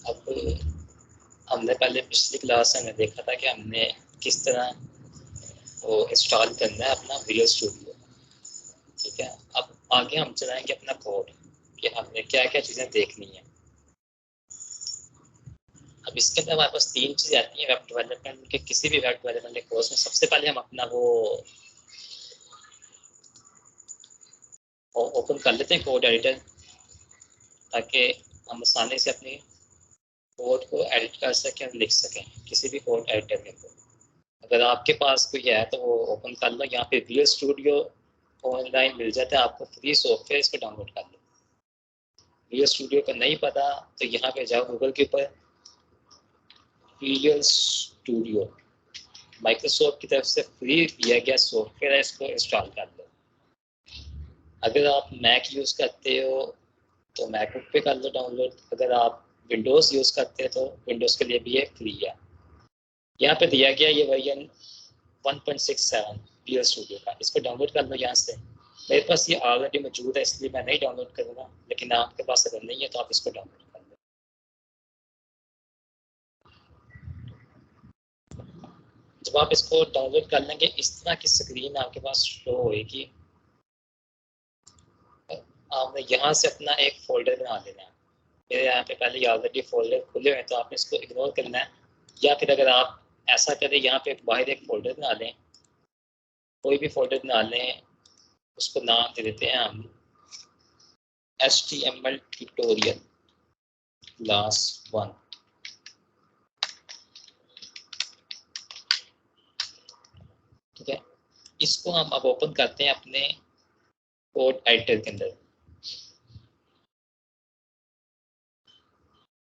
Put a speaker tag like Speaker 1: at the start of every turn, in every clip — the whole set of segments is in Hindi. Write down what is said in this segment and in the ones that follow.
Speaker 1: अब हमने पहले पिछली क्लास में देखा था कि हमने किस तरह वो इंस्टॉल करना है अपना विजुअल स्टूडियो। ठीक है, अब आगे हम चलाएंगे अपना कोड कि हमने क्या क्या चीज़ें देखनी है। अब इसके अंदर हमारे पास 3 चीज़ें आती हैं वेब डेवलपमेंट के, किसी भी वेब डेवलपमेंट के कोर्स में। सबसे पहले हम अपना वो ओपन कर लेते हैं कोड एडिटर, ताकि हम आसानी से अपनी कोड को एडिट कर सकें और लिख सकें किसी भी कोड एडिटर में। अगर आपके पास कोई है तो वो ओपन कर लो। यहाँ पे विजुअल स्टूडियो ऑनलाइन मिल जाता है आपको, फ्री सॉफ्टवेयर, इसको डाउनलोड कर लो। विजुअल स्टूडियो का नहीं पता तो यहाँ पे जाओ गूगल के ऊपर, विजुअल स्टूडियो माइक्रोसॉफ्ट की तरफ से फ्री दिया गया सॉफ्टवेयर है, इसको इंस्टॉल कर लो। अगर आप मैक यूज़ करते हो तो मैकबुक पे कर लो डाउनलोड। अगर आप विंडोज़ यूज़ करते हो तो विंडोज़ के लिए भी ये फ्री है। यहाँ पे दिया गया ये वर्जन 1.67 विजुअल स्टूडियो का, इसको डाउनलोड कर लो यहाँ से। मेरे पास ये ऑलरेडी मौजूद है इसलिए मैं नहीं डाउनलोड करूँगा, लेकिन आपके पास अगर नहीं है तो आप इसको डाउनलोड कर लो। जब आप इसको डाउनलोड कर लेंगे इस तरह की स्क्रीन आपके पास शो होगी। आपने यहाँ से अपना एक फोल्डर बना लेना है। मेरे यहाँ पे पहले ऑलरेडी फोल्डर खुले हुए हैं तो आपने इसको इग्नोर करना है, या फिर अगर आप ऐसा करें यहाँ पे बाहर एक फोल्डर बना लें, कोई भी फोल्डर बना लें, उसको नाम दे देते हैं हम HTML ट्यूटोरियल क्लास 1। ठीक है, इसको हम अब ओपन करते हैं अपने कोड एडिटर के अंदर।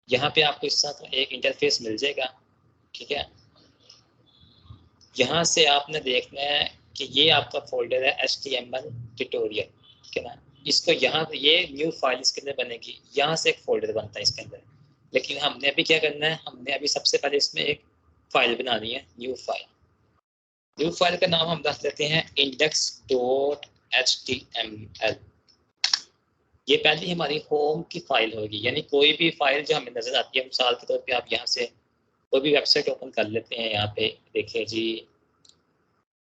Speaker 1: यहाँ पे आपको इस तरह एक इंटरफेस मिल जाएगा। ठीक है, यहाँ से आपने देखना है कि ये आपका फोल्डर है HTML ट्यूटोरियल। ठीक है ना, इसको यहाँ ये न्यू फाइल इसके अंदर बनेगी, यहाँ से एक फोल्डर बनता है इसके अंदर। लेकिन हमने अभी क्या करना है, हमने अभी सबसे पहले इसमें एक फाइल बनानी है, न्यू फाइल। न्यू फाइल का नाम हम रख देते हैं index.html। ये पहली हमारी होम की फाइल होगी, यानी कोई भी फाइल जो हमें नजर आती है, मिसाल के तौर पे आप यहाँ से कोई भी वेबसाइट ओपन कर लेते हैं। यहाँ पे देखिए जी,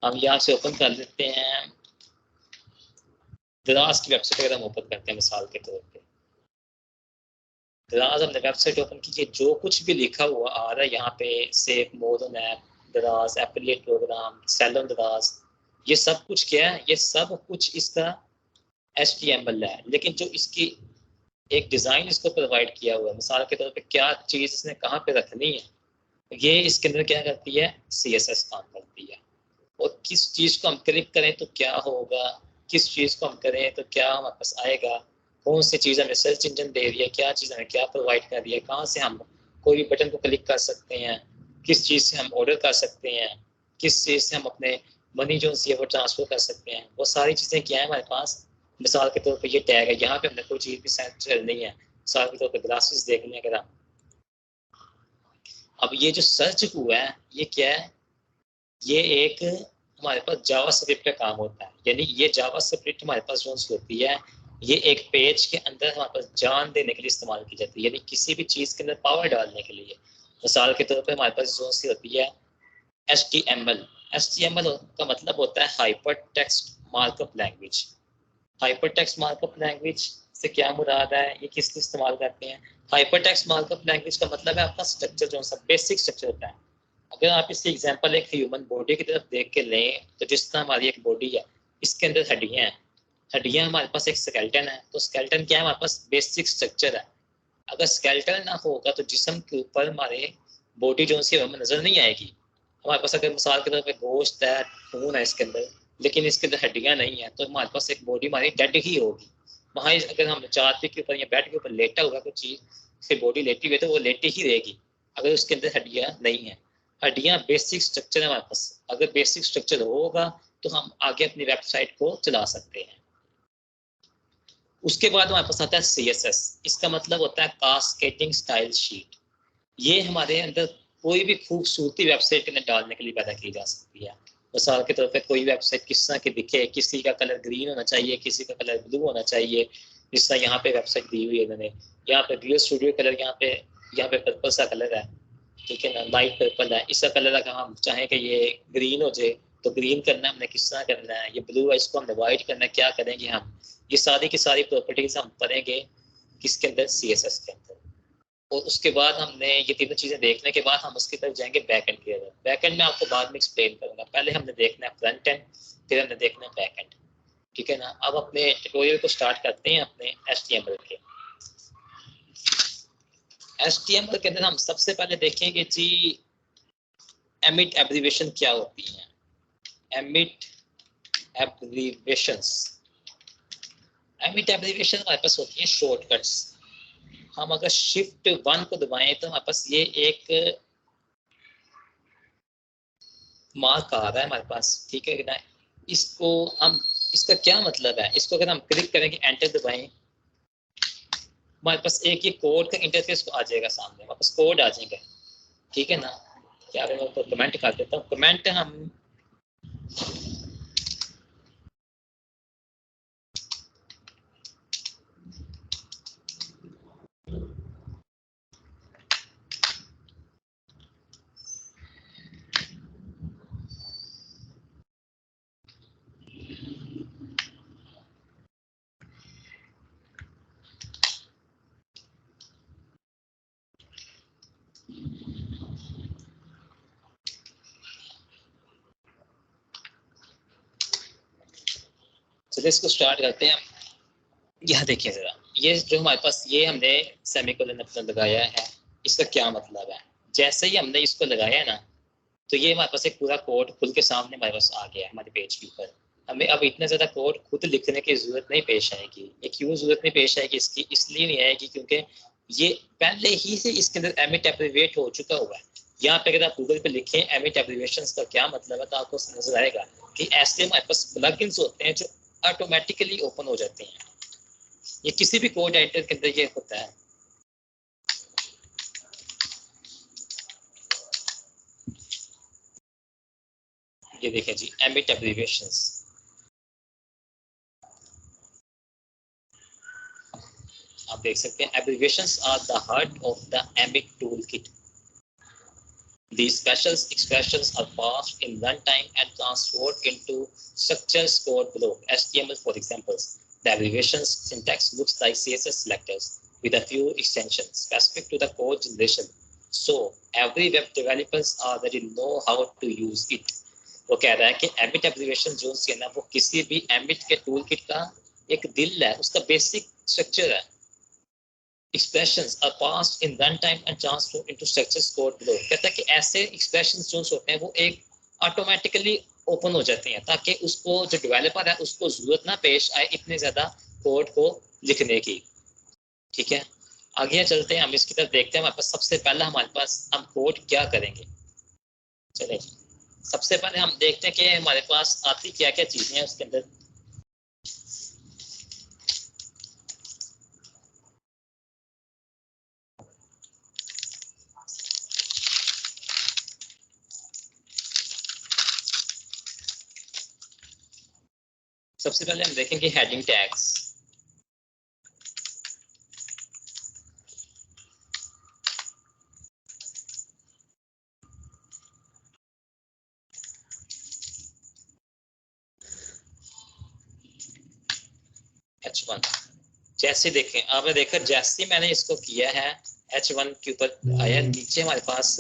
Speaker 1: हम यहाँ से ओपन कर लेते हैं दराज की वेबसाइट। अगर हम ओपन करते हैं मिसाल के तौर पे दराज, हमने वेबसाइट ओपन की, जो कुछ भी लिखा हुआ आ रहा है यहाँ पे, सेव मोर ऑन ऐप दराज, एफिलिएट प्रोग्राम, सेल ऑन दराज, ये सब कुछ क्या है, ये सब कुछ इसका HTML है। लेकिन जो इसकी एक डिज़ाइन इसको प्रोवाइड किया हुआ है, मिसाल के तौर पे क्या चीज़ इसने कहाँ पे रखनी है, ये इसके अंदर क्या करती है, CSS काम करती है। और किस चीज़ को हम क्लिक करें तो क्या होगा, किस चीज़ को हम करें तो क्या हमारे पास आएगा, कौन सी चीज़ हमें सर्च इंजन दे रही है, क्या चीज़ हमें क्या प्रोवाइड कर रही है, कहाँ से हम कोई भी बटन को क्लिक कर सकते हैं, किस चीज़ से हम ऑर्डर कर सकते हैं, किस चीज़ से हम अपने मनी जो है वो ट्रांसफ़र कर सकते हैं, वो सारी चीज़ें क्या है हमारे पास। मिसाल के तौर पर ये टैग है, यहाँ पे हमने कोई चीज़ भी सर्च करनी है, मिसाल के तौर पर ग्लासेस देखने अगर हम, अब ये जो सर्च हुआ है ये क्या है, ये एक हमारे पास जावास्क्रिप्ट का काम होता है। यानी ये जावास्क्रिप्ट हमारे पास जो होती है, ये एक पेज के अंदर हमारे पास जान देने के लिए इस्तेमाल की जाती है, यानी किसी भी चीज़ के अंदर पावर डालने के लिए। मिसाल के तौर पे हमारे पास जो सी होती है HTML। HTML का मतलब होता है hyper text markup language. Hyper text markup language से क्या मुराद है, ये किस लिए इस्तेमाल करते हैं। हाइपर टेक्स्ट मार्कअप लैंग्वेज का मतलब है आपका स्ट्रक्चर, जो सा बेसिक स्ट्रक्चर होता है। अगर आप इसकी एग्जांपल एक ह्यूमन बॉडी की तरफ देख के लें तो जिस तरह हमारी एक बॉडी है, इसके अंदर हड्डियां हैं, हड्डियां हमारे पास एक स्केलेटन है, तो स्केलेटन क्या है, हमारे पास बेसिक स्ट्रक्चर है। अगर स्केलेटन ना होगा तो जिस्म के ऊपर हमारे बॉडी जो सी हमें नजर नहीं आएगी। हमारे पास अगर मिसाल के तौर पर गोश्त है, खून है इसके अंदर, लेकिन इसके अंदर हड्डियां नहीं है, तो हमारे पास एक बॉडी हमारी डेड ही होगी। वहाँ अगर हम चादर के ऊपर या बेड के ऊपर लेटा हुआ कोई चीज से बॉडी लेटी हुई है तो वो लेटी ही रहेगी, अगर उसके अंदर हड्डियां नहीं है। हड्डियां बेसिक स्ट्रक्चर है हमारे पास। अगर बेसिक स्ट्रक्चर होगा तो हम आगे अपनी वेबसाइट को चला सकते हैं। उसके बाद हमारे पास आता है CSS। इसका मतलब होता है कास्केडिंग स्टाइल शीट। ये हमारे अंदर कोई भी खूबसूरती वेबसाइट के अंदर डालने के लिए पैदा की जा सकती है। मिसाल के तौर पर कोई वेबसाइट किस तरह की दिखे, किसी का कलर ग्रीन होना चाहिए, किसी का कलर ब्लू होना चाहिए। जिस तरह यहाँ पे वेबसाइट दी हुई है इन्होंने, यहाँ पे विजुअल स्टूडियो कलर यहाँ पे यहाँ पे पर्पल सा कलर है, ठीक है ना, लाइट पर्पल है, इसका कलर अगर हम चाहें कि ये ग्रीन हो जाए तो ग्रीन करना है हमने, किस तरह करना है, ये ब्लू है इसको हमने वाइट करना है, क्या करेंगे हम, ये सारी की सारी प्रॉपर्टीज हम पढ़ेंगे किसके अंदर, CSS के अंदर। और उसके बाद हमने ये तीनों चीजें देखने के बाद हम उसकी तरफ जाएंगे बैक एंड की तरफ। बैक एंड में आपको बाद में एक्सप्लेन करूंगा, पहले हमने देखना है फ्रंट एंड, फिर हमने देखना है बैक एंड, ठीक है ना। अब अपने ट्यूटोरियल को स्टार्ट करते हैं अपने HTML के। HTML के अंदर हम सबसे पहले देखेंगे जी एमिट एब्रीविएशन क्या होती है। एमिट एब्रीविएशंस, एमिट एब्रीविएशन हमारे पास होती है शॉर्टकट्स। हम अगर शिफ्ट 1 को दबाएं तो हमारे पास ये एक मार्क आ रहा है हमारे पास, ठीक है ना। इसको हम, इसका क्या मतलब है, इसको अगर हम क्लिक करेंगे एंटर दबाएं, हमारे पास एक ये कोड का इंटरफेस को आ जाएगा सामने, हमारे पास कोड आ जाएगा, ठीक है ना। क्या मैं तो कमेंट कर देता हूँ, कमेंट हम चलिए इसको स्टार्ट करते हैं। यह देखिए जरा, ये जो हमारे पास ये हमने सेमीकोलन अपना लगाया है, इसका क्या मतलब है। जैसे ही हमने इसको लगाया है ना, तो ये हमारे पास एक पूरा कोड खुल के सामने हमारे पास आ गया है हमारे पेज के ऊपर। हमें अब इतना ज़्यादा कोड खुद लिखने की ज़रूरत नहीं पेश आएगी। ये क्यों ज़रूरत नहीं पेश आएगी इसकी, इसलिए नहीं आएगी क्योंकि ये पहले ही से इसके अंदर एमिट एब्रीविएट हो चुका हुआ है। यहाँ पे अगर आप गूगल पे लिखें एमिट एब्रीविएशंस का क्या मतलब है, तो आपको नजर आएगा कि ऐसे हमारे पास प्लगइन्स होते हैं जो ऑटोमेटिकली ओपन हो जाते हैं। ये किसी भी कोड एडिटर के अंदर ये होता है। ये देखें जी एमिट एब्रीविएशंस, आप देख सकते हैं abbreviations are the heart of the Emmet tool kit. These special expressions are passed in runtime and transferred into structures code below. HTML, for example, the abbreviations syntax looks like CSS selectors with a few extensions specific to the code generation. So every web developers already know how to use it. वो कह रहा है कि एमिट एब्रीविएशन जो है ना, वो किसी भी एमिट के टूल किट का एक दिल है, उसका बेसिक स्ट्रक्चर है। Expressions are passed in runtime and transferred into structures code below। कहता है कि ऐसे expressions जो होते हैं वो एक ऑटोमेटिकली ओपन हो जाते हैं ताकि उसको जो डेवलपर है उसको जरूरत ना पेश आए इतने ज्यादा कोड को लिखने की, ठीक है। आगे चलते हैं, हम इसकी तरफ देखते हैं। हमारे पास सबसे पहला हमारे पास हम कोड क्या करेंगे। चले सबसे पहले हम देखते हैं कि हमारे पास आती क्या क्या चीजें हैं उसके अंदर। सबसे पहले हम देखेंगे हेडिंग टैग्स। H1 जैसे देखें, आपने देखा जैसे मैंने इसको किया है H1 के ऊपर आया, नीचे हमारे पास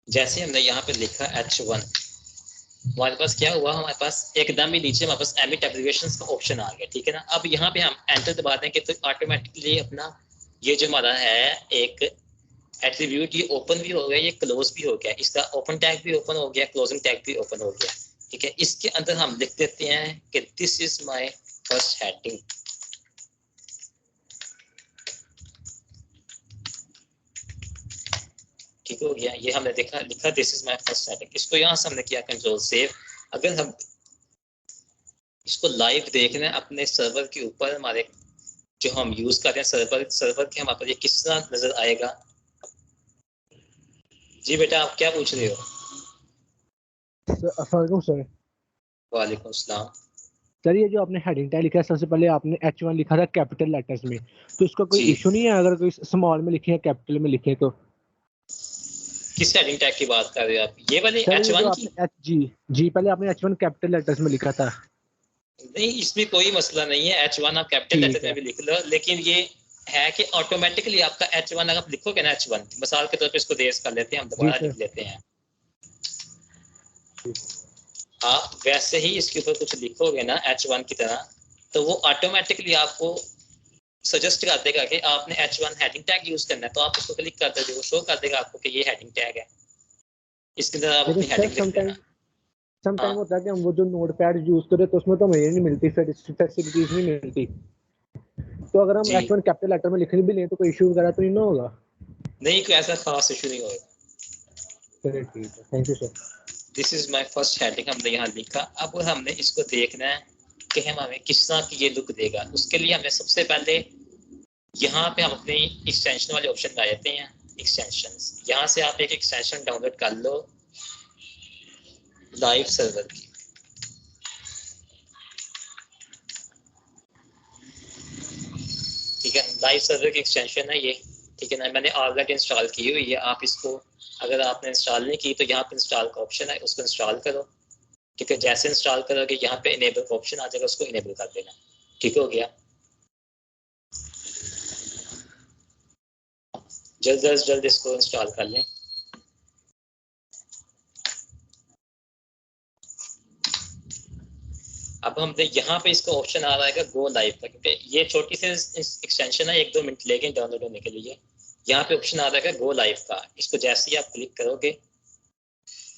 Speaker 1: जैसे हमने यहाँ पे लिखा H1, हमारे पास क्या हुआ, हमारे पास एकदम ही नीचे हमारे पास एमिट एब्रीविएशंस का ऑप्शन आ गया, ठीक है ना। अब यहाँ पे हम एंटर दबा देंगे तो ऑटोमेटिकली अपना ये जो हमारा है एक एट्रीब्यूट ये ओपन भी हो गया, ये क्लोज भी हो गया, इसका ओपन टैग भी ओपन हो गया, क्लोजिंग टैग भी ओपन हो गया, ठीक है। इसके अंदर हम लिख देते हैं कि this is my first heading, ठीक हो गया। ये हमने देखा लिखा this is my first heading. इसको यहाँ से हमने किया कंट्रोल सेव। अगर हम इसको लाइव देखना है अपने सर्वर के ऊपर, हमारे जो हम यूज करते हैं सर्वर के हमारे पास ये किस तरह नजर आएगा। जी बेटा आप क्या पूछ रहे हो?
Speaker 2: अस्सलाम सर।
Speaker 1: वालेकुम सलाम।
Speaker 2: सर ये जो आपने हेडिंग टैग लिखा है, सबसे पहले आपने H1 लिखा था कैपिटल लेटर्स में, तो इसका कोई
Speaker 1: जी
Speaker 2: इशू नहीं है अगर कोई स्मॉल में लिखे या कैपिटल में लिखे तो?
Speaker 1: किस हेडिंग टैग की बात कर रहे हो आप, ये वाली
Speaker 2: सर ये जो
Speaker 1: H1 की?
Speaker 2: आपने जी पहले आपने H1 कैपिटल लेटर्स में लिखा था।
Speaker 1: नहीं इसमें कोई मसला नहीं है, H1 आप कैपिटल लेटर
Speaker 2: ठीक
Speaker 1: में
Speaker 2: है।
Speaker 1: भी लिख लो, लेकिन ये है कि ऑटोमेटिकली आपका H1 अगर आप लिखोगे ना H1, मिसाल के तौर पे इसको रेज कर लेते हैं, हम
Speaker 2: जी
Speaker 1: दोबारा
Speaker 2: सर।
Speaker 1: लिख लेते हैं। आप वैसे ही इसके ऊपर कुछ लिखोगे ना H1 की तरह, तो वो ऑटोमेटिकली आपको सजेस्ट कर देगा कि आपने H1 हेडिंग टैग यूज करना है, तो आप उसको क्लिक कर दोगे, वो शो कर देगा आपको कि ये हेडिंग टैग है, इसके अंदर आप
Speaker 2: लेकिन
Speaker 1: अपनी
Speaker 2: सर
Speaker 1: हेडिंग लिख देना।
Speaker 2: समटाइम
Speaker 1: हाँ
Speaker 2: होता है कि हम वो जो नोटपैड यूज करें तो उसमें तो हमें ये नहीं मिलती, फैसिलिटीज नहीं मिलती, तो अगर हम
Speaker 1: जी,
Speaker 2: H1 कैपिटल लेटर में लिखने भी लें तो कोई इशू वगैरह तो नहीं ना होगा?
Speaker 1: नहीं कोई ऐसा खास इशू नहीं होगा।
Speaker 2: चलिए ठीक है, thank you sir.
Speaker 1: This is my first heading हमने यहाँ लिखा। अब हमने इसको देखना है कि हम हमें किस तरह की ये लुक देगा। उसके लिए हमें सबसे पहले यहाँ पे हम अपनी एक्सटेंशन वाले ऑप्शन में आ जाते हैं। एक्सटेंशंस, यहाँ से आप एक एक्सटेंशन डाउनलोड कर लो लाइव सर्वर की। ठीक है, लाइव सर्वर की एक्सटेंशन है ये, ठीक है ना, मैंने ऑलरेडी इंस्टॉल की हुई है। आप इसको अगर आपने इंस्टॉल नहीं की तो यहाँ पे इंस्टॉल का ऑप्शन है, उसको इंस्टॉल करो। ठीक है, जैसे इंस्टॉल करोगे यहाँ पे इनेबल का ऑप्शन आ जाएगा, उसको इनेबल कर देना। ठीक हो गया, जल्द इसको इंस्टॉल कर लें। अब हमने यहाँ पे इसका ऑप्शन आ रहा है गो लाइव का, क्योंकि ये छोटी सी एक्सटेंशन है, 1-2 मिनट लेके डाउनलोड होने के लिए। यहाँ पे ऑप्शन आ रहा है गो लाइव का, इसको जैसे ही आप क्लिक करोगे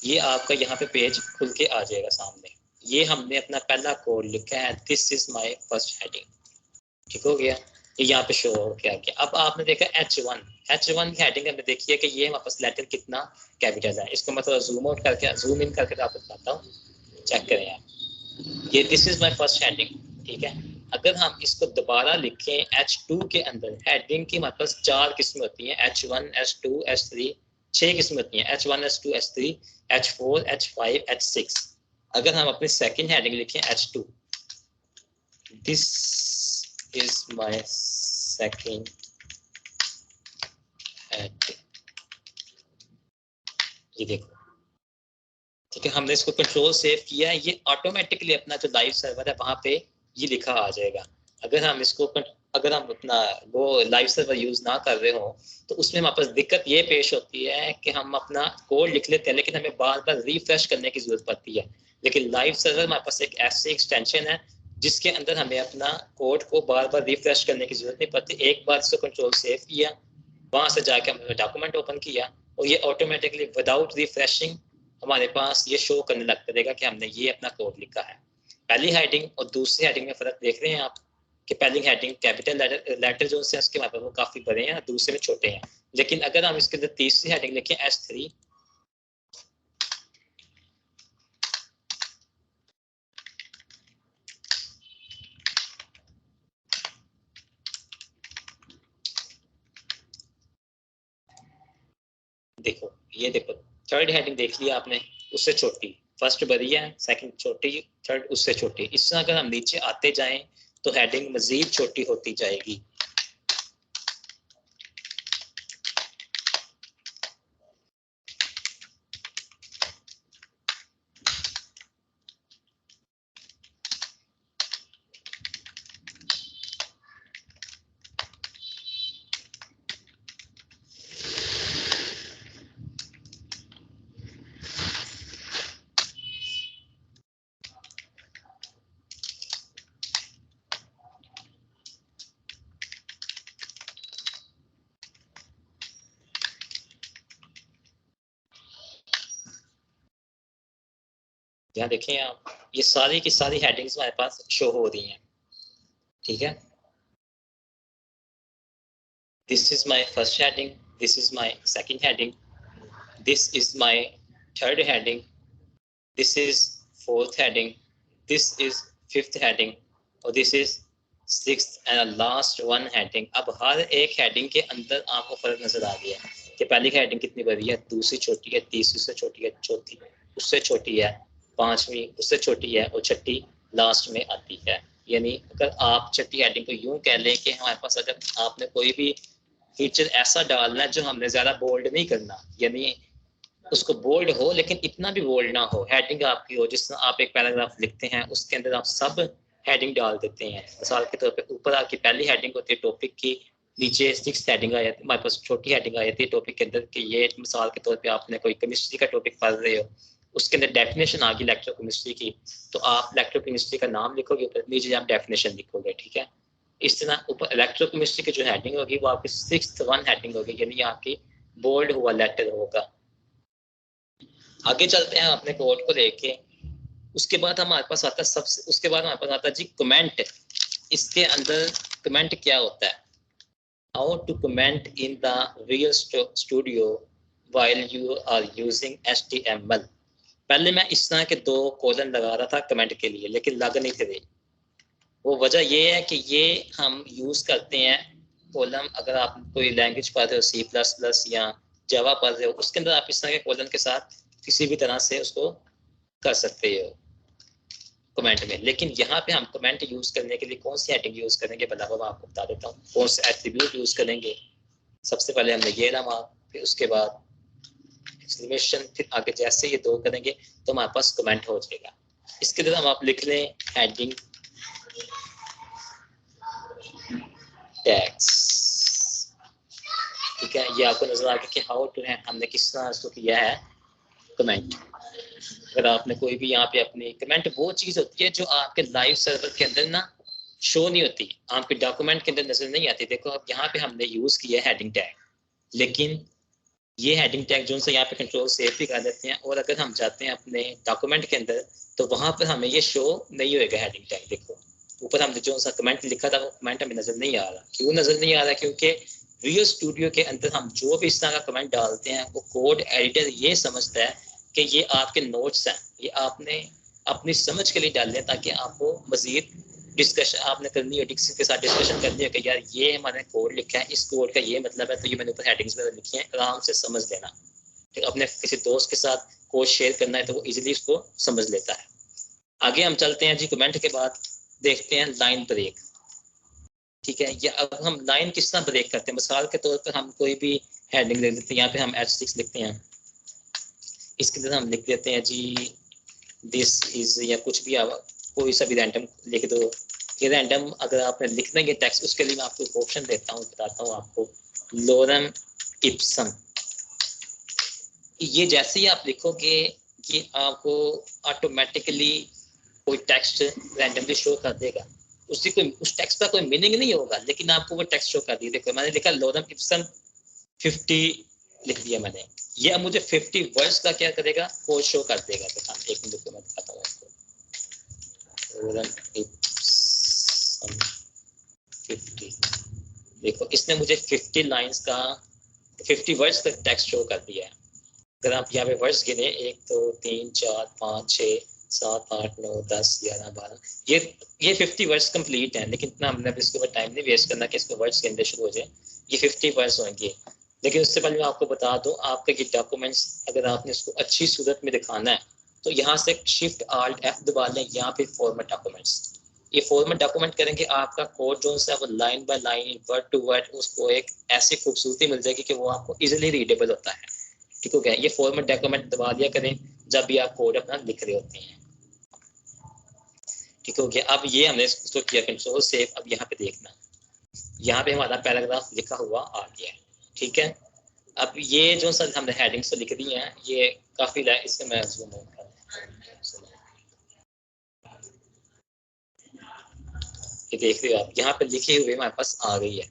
Speaker 1: ये आपका यहाँ पे पेज खुल के आ जाएगा सामने। ये हमने अपना पहला कोड लिखा है, this is my first heading. ठीक हो गया, ये यहाँ पे शो हो गया। अब आपने देखा H1 की हेडिंग में देखिए कि ये हमारे पास लेटर कितना कैपिटल है। इसको मैं थोड़ा जूम आउट करके जूम इन करके आपको बताता हूँ, चेक करें आप। ये this is my first heading, ठीक है। अगर हम इसको दोबारा लिखें H2 के अंदर, हेडिंग की हमारे पास 4 किस्में होती हैं, H1 H2 H3, 6 किस्में होती हैं, H1 H2 H3 H4 H5 H6। अगर हम अपनी सेकंड हेडिंग लिखें H2, this is my second heading, ये देखो, ठीक है, हमने इसको कंट्रोल सेव किया है, ये ऑटोमेटिकली अपना जो लाइव सर्वर है वहां पे ये लिखा आ जाएगा। अगर हम अपना वो लाइव सर्वर यूज ना कर रहे हो तो उसमें हमारे पास दिक्कत ये पेश होती है कि हम अपना कोड लिख लेते हैं लेकिन हमें बार बार रिफ्रेश करने की जरूरत पड़ती है। लेकिन लाइव सर्वर हमारे पास एक ऐसी एक्सटेंशन है जिसके अंदर हमें अपना कोड को बार बार रिफ्रेश करने की जरूरत नहीं पड़ती। एक बार इसको कंट्रोल सेव किया, वहां से जाके हमने डॉक्यूमेंट ओपन किया और ये ऑटोमेटिकली विदाउट रिफ्रेशिंग हमारे पास ये शो करने लग पड़ेगा कि हमने ये अपना कोड लिखा है। पहली हेडिंग और दूसरी हेडिंग में फर्क देख रहे हैं आप कि पहली हेडिंग कैपिटल लेटर जो है उसके हमारे पास वो काफी बड़े हैं, दूसरे में छोटे हैं। लेकिन अगर हम इसके अंदर तीसरी हेडिंग लिखें H3, देखो ये देखो, थर्ड हेडिंग देख लिया आपने, उससे छोटी, फर्स्ट बड़ी है, सेकंड छोटी, थर्ड उससे छोटी। इस तरह अगर हम नीचे आते जाएं तो हेडिंग मजीद छोटी होती जाएगी। यहाँ देखें आप, ये सारी की सारी हेडिंग्स हमारे पास शो हो रही हैं। ठीक है, this is my first heading, this is my second heading, this is my third heading, this is fourth heading, this is 5th heading और this is 6th and last one heading. अब हर एक हेडिंग के अंदर आपको फर्क नजर आ गया कि पहली हेडिंग कितनी बड़ी है, दूसरी छोटी है, तीसरी से छोटी है, चौथी उससे छोटी है, पांचवी उससे छोटी है और छठी लास्ट में आती है। यानी अगर आप छठी हेडिंग को यूं कह लें कि हमारे पास अगर आपने कोई भी फीचर ऐसा डालना है जो हमने ज्यादा बोल्ड नहीं करना, यानी उसको बोल्ड हो लेकिन इतना भी बोल्ड ना हो, हेडिंग आपकी हो जिस तरह आप एक पैराग्राफ लिखते हैं उसके अंदर आप सब हेडिंग डाल देते हैं। मिसाल के तौर पे ऊपर आपकी पहली हेडिंग होती है टॉपिक की, नीचे 6th हेडिंग आ जाती है, हमारे पास छोटी हेडिंग आ जाती है टॉपिक के अंदर कि ये मिसाल के तौर पे आपने कोई केमिस्ट्री का टॉपिक पढ़ रहे हो, उसके अंदर डेफिनेशन आ गई इलेक्ट्रोकेमिस्ट्री की, तो आप इलेक्ट्रोकेमिस्ट्री का नाम लिखोगे, ऊपर नीचे आप डेफिनेशन लिखोगे, ठीक है। इस तरह ऊपर इलेक्ट्रोकेमिस्ट्री की जो हेडिंग होगी वो आपकी 6th वन हेडिंग होगी, यानी आपकी बोल्ड हुआ लेटर होगा। आगे चलते हैं अपने कोड को लेके। उसके बाद हमारे पास आता है सबसे, उसके बाद हमारे पास आता है जी कमेंट। इसके अंदर कमेंट क्या होता है, how to comment in the real studio while you are using HTML। पहले मैं इस तरह के 2 कॉलन लगा रहा था कमेंट के लिए लेकिन लग नहीं थे। वो वजह ये है कि ये हम यूज करते हैं कॉलम, अगर आप कोई लैंग्वेज पढ़ रहे हो C++ या जावा पढ़ रहे हो, उसके अंदर आप इस तरह के कॉलम के साथ किसी भी तरह से उसको कर सकते हो कमेंट में। लेकिन यहाँ पे हम कमेंट यूज करने के लिए कौन सी हेडिंग यूज करेंगे, बराबर मैं आपको बता देता हूँ। कौन से एट्रीब्यूट यूज करेंगे, सबसे पहले हमने ये नाम, फिर उसके बाद एक्सक्लेमेशन, फिर आगे जैसे ये 2 करेंगे तो हमारे पास कमेंट हो जाएगा। इसके तरह हम आप लिख लें हेडिंग टैग्स, ठीक है। ये आपको नजर आ गया कि हाउ टू है, हमने किस तरह इसको किया है कमेंट। अगर आपने कोई भी यहाँ पे अपनी कमेंट, वो चीज होती है जो आपके लाइव सर्वर के अंदर ना शो नहीं होती, आपके डॉक्यूमेंट के अंदर नजर नहीं आती। देखो अब यहाँ पे हमने यूज किया है हेडिंग टैग, लेकिन ये हेडिंग टैग जो से यहाँ पे कंट्रोल सेव भी कर देते हैं, और अगर हम जाते हैं अपने डॉक्यूमेंट के अंदर तो वहां पर हमें ये शो नहीं होएगा हेडिंग टैग। देखो ऊपर हमने जो सा कमेंट लिखा था वो कमेंट हमें नजर नहीं आ रहा। क्यों नजर नहीं आ रहा, क्योंकि विजुअल स्टूडियो के अंदर हम जो भी इस तरह का कमेंट डालते हैं वो कोड एडिटर ये समझता है कि ये आपके नोट्स हैं, ये आपने अपनी समझ के लिए डाल दें ताकि आपको मजीद डिस्कशन आपने करनी है, किसी के साथ डिस्कशन करनी है कि यार ये हमारे कोड लिखा है, इस कोड का ये मतलब है, तो ये मैंने ऊपर हेडिंग्स वगैरह लिखी हैं, आराम से समझ लेना। तो अपने किसी दोस्त के साथ कोड शेयर करना है तो वो इजीली इसको समझ लेता है। आगे हम चलते हैं जी, कमेंट के बाद देखते हैं लाइन ब्रेक, ठीक है। ये अब हम लाइन किस तरह ब्रेक करते हैं, मिसाल के तौर पर हम कोई भी हेडिंग लिख देते हैं, यहाँ पे हम H6 लिखते हैं, इसके अंदर हम लिख देते हैं जी दिस इज, या कुछ भी आप कोई सा भी रैंडम लिख दो। ये रैंडम अगर आपने लिखना है टेक्स्ट, उसके लिए मैं आपको एक ऑप्शन देता हूँ, बताता हूँ आपको, लोरेम इप्सम। ये जैसे ही आप लिखोगे ये आपको ऑटोमेटिकली कोई टेक्स्ट रैंडमली शो कर देगा। उसकी कोई उस टेक्स्ट का कोई मीनिंग नहीं होगा, लेकिन आपको वो टेक्स्ट शो कर दिया। देखो मैंने लिखा लोरेम इप्सम 50 लिख दिया मैंने, ये अब मुझे 50 वर्ड्स का क्या करेगा, कोड शो कर देगा। तो हम एक मिनट में दिखाता हूँ आपको। 50, देखो इसने मुझे 50 लाइंस का 50 वर्ड्स का टेक्स्ट शो कर दिया है। अगर आप यहाँ पे वर्ड्स गिने 1 2 3 4 5 6 7 8 9 10 11 12, ये 50 वर्ड्स कंप्लीट हैं, लेकिन इतना हमने इसके ऊपर टाइम नहीं वेस्ट करना कि इसको वर्ड्स गिनने शुरू हो जाए। ये 50 वर्ड्स होंगे, लेकिन उससे पहले मैं आपको बता दूं, आपके ये डॉक्यूमेंट्स अगर आपने इसको अच्छी सूरत में दिखाना है तो यहाँ से Shift Alt F दबा लें, यहाँ पे फॉर्मेट डॉक्यूमेंट्स, ये फॉर्मेट डॉक्यूमेंट करेंगे आपका कोड जो है वो line by line word to word उसको एक ऐसी खूबसूरती मिल जाएगी कि वो आपको इजीली रीडेबल होता है, ठीक हो गया। ये फॉर्मेट डॉक्यूमेंट दबा दिया करें जब भी आप कोड अपना लिख रहे होते हैं, ठीक हो गया। अब ये हमने इसको किया कंट्रोल सेव। अब यहाँ पे देखना, यहाँ पे हमारा पैराग्राफ लिखा हुआ आ गया है, ठीक है। अब ये जो सर हमने हेडिंग्स तो लिख दी हैं, ये काफी इससे मैं जूम आउट करता हूं, ये देख रहे हो आप यहाँ पे लिखे हुए हमारे पास आ गई है।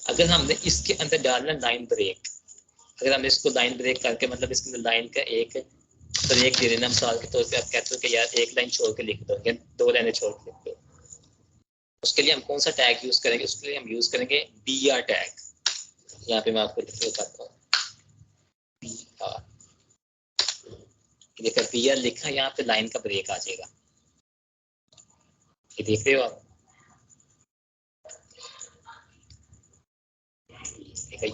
Speaker 1: अगर हमने इसके अंदर डालना लाइन ब्रेक, अगर हमने इसको लाइन ब्रेक करके मतलब इसके अंदर लाइन का एक ब्रेक दे देना, मिसाल के तौर पे आप कहते हो कि यार एक लाइन छोड़ के लिख दो या 2 लाइनें छोड़ के लिख दो, उसके लिए हम कौन सा टैग यूज करेंगे, उसके लिए हम यूज करेंगे BR टैग। यहाँ पे मैं आपको लिख के बताता हूँ, BR, देखा BR लिखा, यहाँ पे लाइन का ब्रेक आ जाएगा। ये देख रहे हो आप,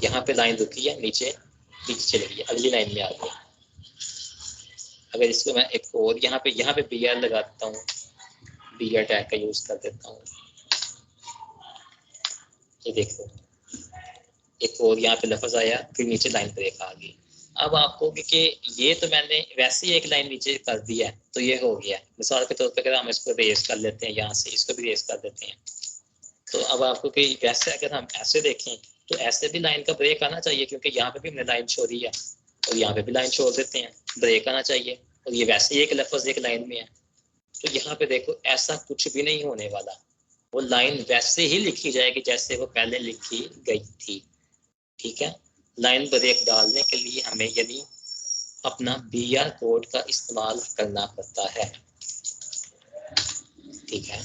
Speaker 1: यहाँ पे लाइन रुकी है, नीचे चली गई, अगली लाइन में आ गई। अगर इसको मैं एक और यहाँ पे बी आर लगाता हूँ, बी आर टैग का यूज कर देता हूँ, ये देखो एक और यहाँ पे लफ्ज आया, फिर नीचे लाइन ब्रेक आ गई। अब आपको कि ये तो मैंने वैसे ही एक लाइन नीचे कर दिया है तो ये हो गया। मिसाल के तौर पर अगर हम इसको रेस कर लेते हैं, यहाँ से इसको भी रेस कर देते हैं, तो अब आपको कि वैसे अगर हम ऐसे देखें तो ऐसे भी लाइन का ब्रेक आना चाहिए, क्योंकि यहाँ पे भी हमने लाइन छोड़ी है और यहाँ पे भी लाइन छोड़ देते हैं, ब्रेक आना चाहिए। और ये वैसे ही एक लफ्ज एक लाइन में है, तो यहाँ पे देखो ऐसा कुछ भी नहीं होने वाला, वो लाइन वैसे ही लिखी जाएगी जैसे वो पहले लिखी गई थी। ठीक है, लाइन ब्रेक डालने के लिए हमें यानी अपना BR कोड का इस्तेमाल करना पड़ता है। ठीक है,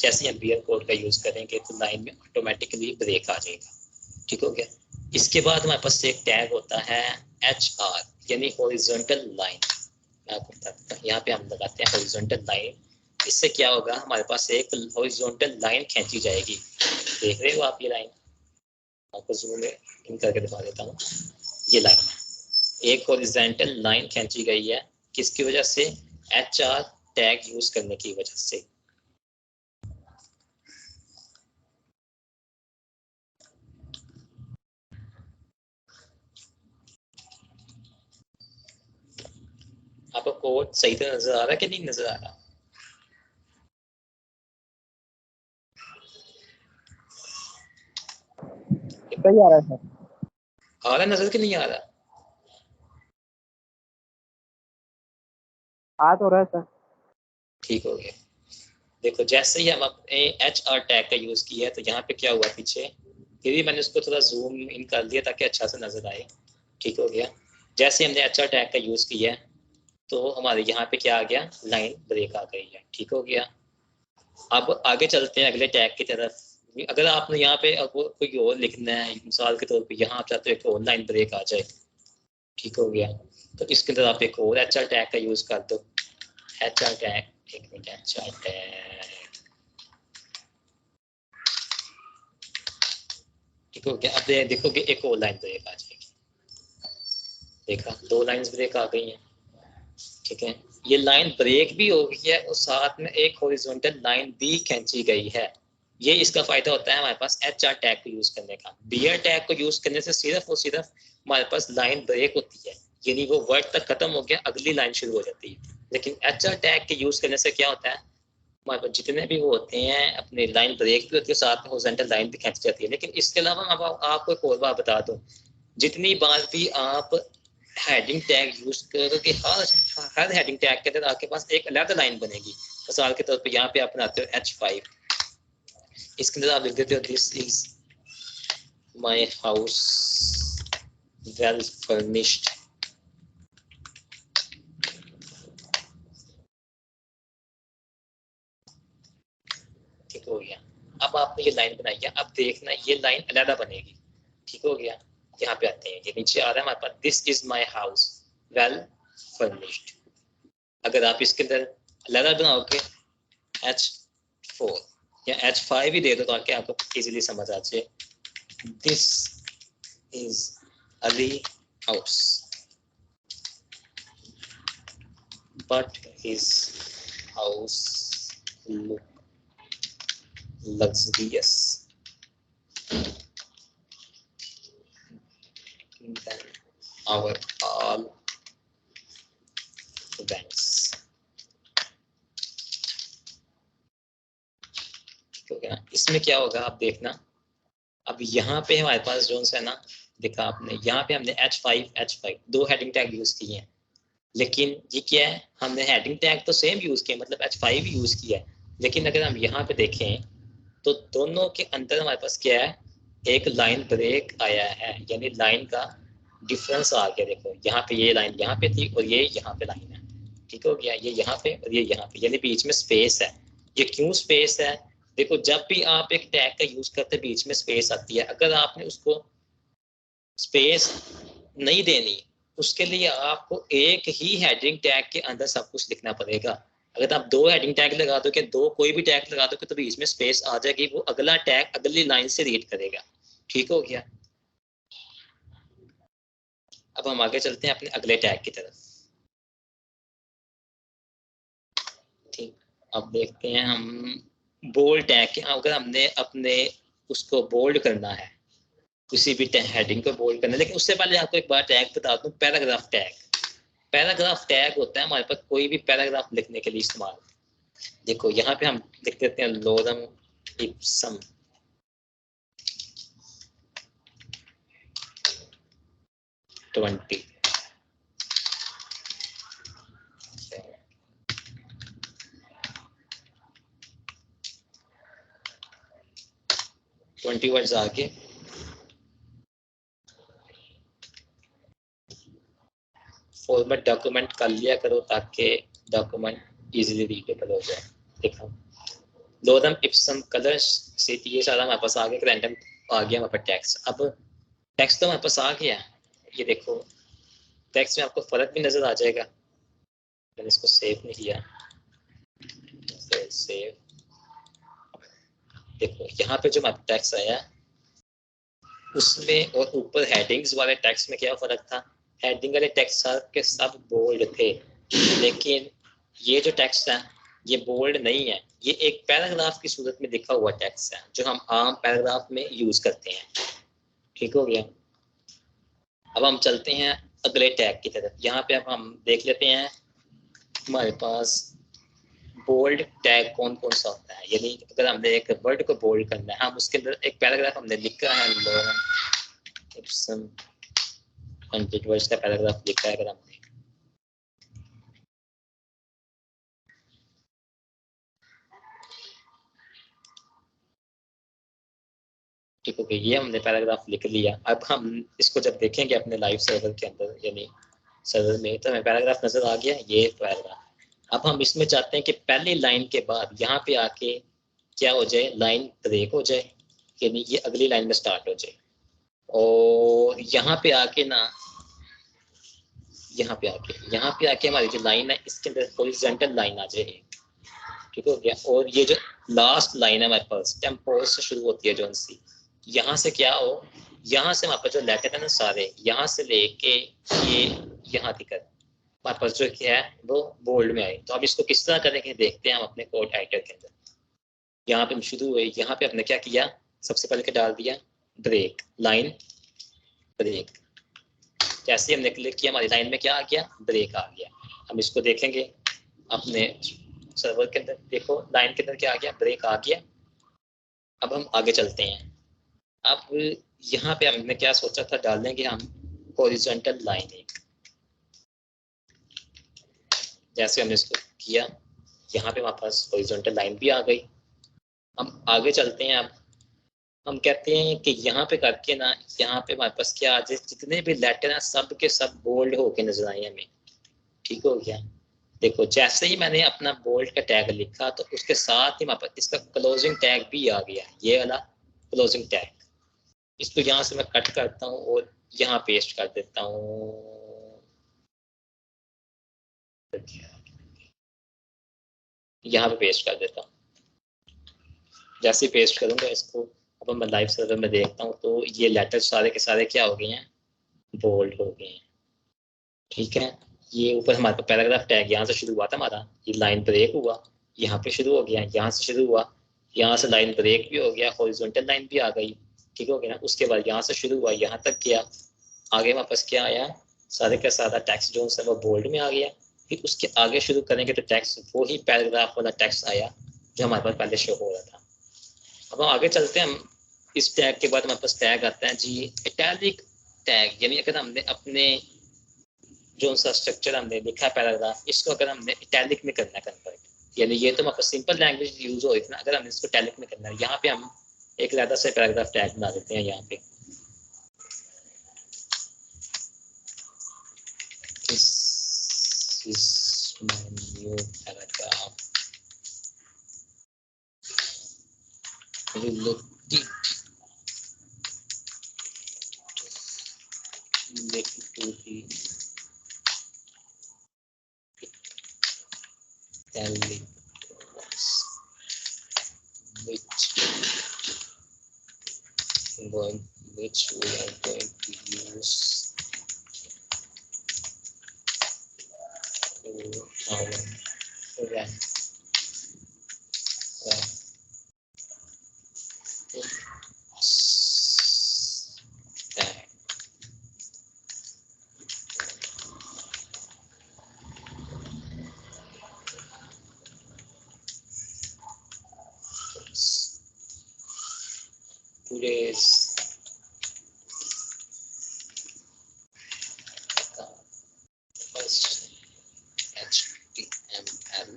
Speaker 1: जैसे हम BR कोड का यूज करेंगे तो लाइन में ऑटोमेटिकली ब्रेक आ जाएगा। ठीक हो गया। इसके बाद हमारे पास एक टैग होता है HR यानी हॉरिजॉन्टल लाइन। मैं आपको बताता हूँ, यहाँ पे हम लगाते हैं हॉरिजॉन्टल लाइन। इससे क्या होगा, हमारे पास एक हॉरिजॉन्टल लाइन खींची जाएगी। देख रहे हो आप ये लाइन, आपको जूम इन करके दिखा देता हूँ। ये लाइन एक हॉरिजॉन्टल लाइन खींची गई है, किसकी वजह से, HR टैग यूज करने की वजह से। आपको कोड सही तरह नजर आ रहा है कि नहीं नजर आ रहा?
Speaker 2: सही आ रहा है सर।
Speaker 1: आ रहा है नजर कि नहीं आ रहा?
Speaker 2: आ तो रहा है सर।
Speaker 1: ठीक हो गया। देखो जैसे ही हम अपने HR टैग का यूज किया है तो यहाँ पे क्या हुआ पीछे, फिर भी मैंने उसको थोड़ा जूम इन कर दिया ताकि अच्छा से नजर आए। ठीक हो गया। जैसे हमने HR टैग का यूज किया है तो हमारे यहाँ पे क्या आ गया, लाइन ब्रेक आ गई है। ठीक हो गया। अब आगे चलते हैं अगले टैग की तरफ। अगर आपने यहाँ पे अब कोई और लिखना है, मिसाल के तौर पे यहाँ आप चाहते हो एक और लाइन ब्रेक आ जाए, ठीक हो गया, तो इसके अंदर आप एक और HR टैग का यूज कर दो। HR टैग, एक मिनट, HR टैग, ठीक हो गया। अब देखोगे एक और लाइन ब्रेक आ जाएगी। देखा, दो लाइंस ब्रेक आ गई हैं। ठीक है, ये लाइन ब्रेक भी हो गई है और साथ में एक हॉरिजॉन्टल लाइन भी खींची गई है। ये इसका फायदा होता है हमारे पास HR टैग को यूज करने का। BR टैग को यूज करने से सिर्फ और सिर्फ हमारे पास लाइन ब्रेक होती है, यानी वो वर्ड तक खत्म हो गया, अगली लाइन शुरू हो जाती है। लेकिन HR टैग के यूज करने से क्या होता है, हमारे पास जितने भी वो होते हैं अपने लाइन ब्रेक भी होती है, साथ में हॉरिजॉन्टल लाइन भी खींच जाती है। लेकिन इसके अलावा मैं आपको एक और बात बता दूं, जितनी बार भी आप हेडिंग टैग यूज करोगे, हर हेडिंग टैग के अंदर आपके पास एक अलग लाइन बनेगी। मिसाल के तौर पे यहाँ पे आप बनाते हो H5, इसके अंदर आप लिख देते हो this is my house well furnished. ठीक हो गया। अब आपने ये लाइन बनाई है, अब देखना ये लाइन अलग बनेगी। ठीक हो गया। यहाँ पे आते हैं, ये नीचे आ रहा है हमारे पास this is my house well furnished. अगर आप इसके अंदर अलग बनाओगे H4 या H5 ही दे दो ताकि आपको इजीली समझ आ जाए। This is Ali house but his house look luxurious than our all events। ठीक है, इसमें क्या होगा आप देखना। अब यहाँ पे हमारे पास जो है ना, देखा आपने यहाँ पे हमने H5 दो हेडिंग टैग यूज किए हैं, लेकिन ये क्या है, हमने हेडिंग टैग तो सेम यूज किया, मतलब H5 यूज किया है। लेकिन अगर हम यहाँ पे देखें तो दोनों के अंदर हमारे पास क्या है, एक लाइन ब्रेक आया है, यानी लाइन का डिफरेंस आ गया। देखो यहाँ पे ये लाइन यहाँ पे थी और ये यहाँ पे लाइन है। ठीक हो गया, ये यहाँ पे और ये यहाँ पे, यानी बीच में स्पेस है। ये क्यों स्पेस है, देखो जब भी आप एक टैग का यूज करते हैं बीच में स्पेस आती है। अगर आपने उसको स्पेस नहीं देनी, उसके लिए आपको एक ही हेडिंग टैग के अंदर सब कुछ लिखना पड़ेगा। अगर आप दो हेडिंग टैग लगा दोगे, दो कोई भी टैग लगा दोगे तो बीच में स्पेस आ जाएगी, वो अगला टैग अगली लाइन से रीड करेगा। ठीक हो गया। अब हम आगे चलते हैं अपने अगले टैग की तरफ। ठीक, अब देखते हैं हम बोल्ड टैग के, अगर हमने अपने उसको बोल्ड करना है, किसी भी हेडिंग को बोल्ड करना है, लेकिन उससे पहले आपको एक बार टैग बता दूं, पैराग्राफ टैग। पैराग्राफ टैग होता है हमारे पास कोई भी पैराग्राफ लिखने के लिए इस्तेमाल। देखो यहाँ पे हम लिख देते हैं लोरम इप्सम, ट्वेंटी 20 वर्ड्स आगे फॉर्मेट डॉक्यूमेंट कर लिया करो ताकि डॉक्यूमेंट इजीली रीडेबल हो जाए। देखो लोरम इप्सम कलर्स से ये सारा हमारे पास आ गया, रैंडम आ गया हमारे पास टेक्स्ट। अब टेक्स्ट तो हमारे पास आ गया, ये देखो टेक्स्ट में आपको फर्क भी नजर आ जाएगा। मैंने इसको सेव नहीं किया, सेव। देखो यहाँ पे जो हमारा टेक्स्ट आया उसमें और ऊपर हेडिंग्स वाले टेक्स्ट में क्या फर्क था, हेडिंग वाले टेक्स्ट सब के सब बोल्ड थे, लेकिन ये जो टेक्स्ट है ये बोल्ड नहीं है, ये एक पैराग्राफ की सूरत में लिखा हुआ टेक्स्ट है जो हम आम पैराग्राफ में यूज करते हैं। ठीक हो गया। अब हम चलते हैं अगले टैग की तरफ। यहाँ पे अब हम देख लेते हैं हमारे पास बोल्ड टैग कौन कौन सा होता है। यानी अगर हमने एक वर्ड को बोल्ड करना है, हम उसके अंदर एक पैराग्राफ हमने लिखा है, 100 वर्ड्स का पैराग्राफ लिखा है अगर हमने, ठीक हो गया, ये हमने पैराग्राफ लिख लिया। अब हम इसको जब देखेंगे अपने लाइव सर्वर के अंदर यानी सर्वर में, तो हमें पैराग्राफ नजर आ गया, ये पैराग्राफ। अब हम इसमें चाहते हैं कि पहली लाइन के बाद यहाँ पे आके क्या हो जाए, लाइन ब्रेक हो जाए, यानी ये अगली लाइन में स्टार्ट हो जाए। और यहाँ पे आके ना, यहाँ पे आके हमारी जो लाइन है इसके अंदर हॉरिजॉन्टल लाइन आ जाए। ठीक हो गया। और ये जो लास्ट लाइन है हमारे पास टेम्पोज से शुरू होती है, जो सी, यहाँ से क्या हो, यहाँ से हमारे पास जो लेटर है ना सारे, यहाँ से लेके ये यहाँ तक हमारे पास जो क्या है वो बोल्ड में आए। तो अब इसको किस तरह करेंगे देखते हैं हम अपने कोड राइटर के अंदर। यहाँ पे हम शुरू हुए, यहाँ पे हमने क्या किया, सबसे पहले क्या डाल दिया, ब्रेक, लाइन ब्रेक। जैसे हमने क्लिक किया हमारी लाइन में क्या आ गया, ब्रेक आ गया। हम इसको देखेंगे अपने सर्वर के अंदर, देखो लाइन के अंदर क्या आ गया, ब्रेक आ गया। अब हम आगे चलते हैं। अब यहाँ पे हमने क्या सोचा था, डाल देंगे हम हॉरिजॉन्टल लाइन एक। जैसे हमने इसको किया, यहाँ पे हमारे पास हॉरिजॉन्टल लाइन भी आ गई। हम आगे चलते हैं। अब हम कहते हैं कि यहाँ पे करके ना, यहाँ पे हमारे पास क्या आ जाए, जितने भी लेटर हैं सब के सब बोल्ड होके नजर आए हमें। ठीक हो गया। देखो जैसे ही मैंने अपना बोल्ड का टैग लिखा तो उसके साथ ही हमारे पास इसका क्लोजिंग टैग भी आ गया, ये वाला क्लोजिंग टैग। इसको यहाँ से मैं कट करता हूँ और यहाँ पेस्ट कर देता हूँ, यहाँ पे पेस्ट कर देता हूँ। जैसे पेस्ट करूंगा इसको, अब मैं लाइव सर्वर में देखता हूँ तो ये लेटर सारे के सारे क्या हो गए हैं, बोल्ड हो गए हैं। ठीक है। ये ऊपर हमारे पास पैराग्राफ टैग यहाँ से शुरू हुआ था हमारा, ये लाइन ब्रेक हुआ, यहाँ पे शुरू हो गया, यहाँ से शुरू हुआ, यहाँ से लाइन ब्रेक भी हो गया, हॉरिजॉन्टल लाइन भी आ गई। ठीक हो गया ना। उसके बाद यहाँ से शुरू हुआ, यहाँ तक गया, आगे हमारे पास क्या आया, सारे का सारा टेक्स्ट जो है वो बोल्ड में आ गया। फिर उसके आगे शुरू करेंगे तो टेक्स्ट वो ही पैराग्राफ वाला टेक्स्ट आया जो हमारे पास पहले शो हो रहा था। अब हम आगे चलते हैं। हम इस टैग के बाद हमारे पास टैग आता है जी इटैलिक टैग। यानी अगर हमने अपने जो सा स्ट्रक्चर हमने लिखा पैराग्राफ, इसको अगर हमने इटैलिक में करना है कन्वर्ट, यानी ये तो हमारे पास सिंपल लैंग्वेज यूज हो इतना, अगर हमने इसको इटैलिक में करना है, यहाँ पे हम एक ज़्यादा से पैराग्राफ टैग बना देते हैं। यहाँ पे This is my new paragraph. Related to the italic which we are going to use to our program. Today's first HTML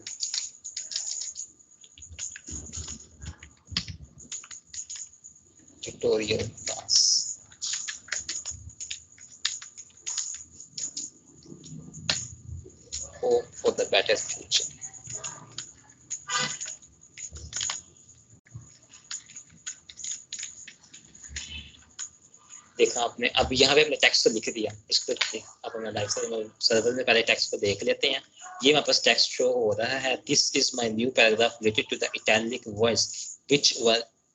Speaker 1: tutorial class. Hope for the better future. देखा आपने, अब यहाँ पे हमने टेक्स्ट को लिख दिया, इसको अब हमने लाइव सर्वर में पहले टेक्स्ट को देख लेते हैं। ये मेरे पास टेक्स्ट शो हो रहा है, this is my new paragraph related to the italic words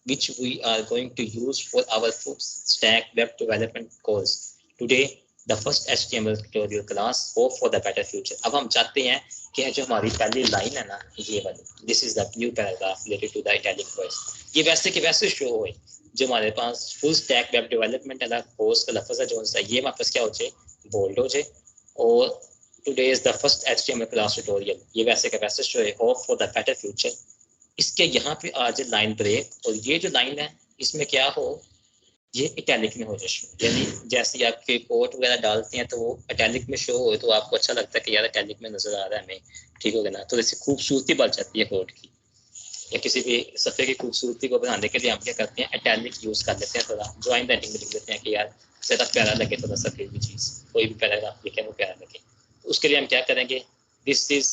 Speaker 1: which we are going to use for our full stack web development course today, the first HTML tutorial class, hope for the better future। अब हम चाहते हैं कि जो हमारी पहली लाइन है ना, ये वाली, this is the new paragraph related to the italic words, ये वैसे के वैसे शो होए जो हमारे पास फुल स्टैक वेब डेवलपमेंट वाला कोर्स का लफ्ज़ है जो है, ये हमारे पास क्या हो जाए, बोल्ड हो जाए, और today is the first HTML class tutorial, ये वैसे का वैसे शो है, hope for the better future. इसके यहाँ पे आज लाइन ब्रेक, और ये जो लाइन है इसमें क्या हो, ये इटैलिक में हो जाए, यानी जैसे आपके कोट वगैरह डालते हैं तो वो इटैलिक में शो हो तो आपको अच्छा लगता है कि यार इटैलिक में नजर आ रहा है हमें, ठीक हो गया ना, तो जैसे खूबसूरती बढ़ जाती है कोट की, या किसी भी सफ़े की खूबसूरती को बढ़ाने के लिए हम क्या करते हैं, इटैलिक यूज़ कर लेते हैं, थोड़ा ज्वाइन राइटिंग में लिख लेते हैं कि यार ज़्यादा प्यारा लगे, थोड़ा सा कोई भी चीज़, कोई भी पैराग्राफ लिखे वो प्यारा लगे। तो उसके लिए हम क्या करेंगे, दिस इज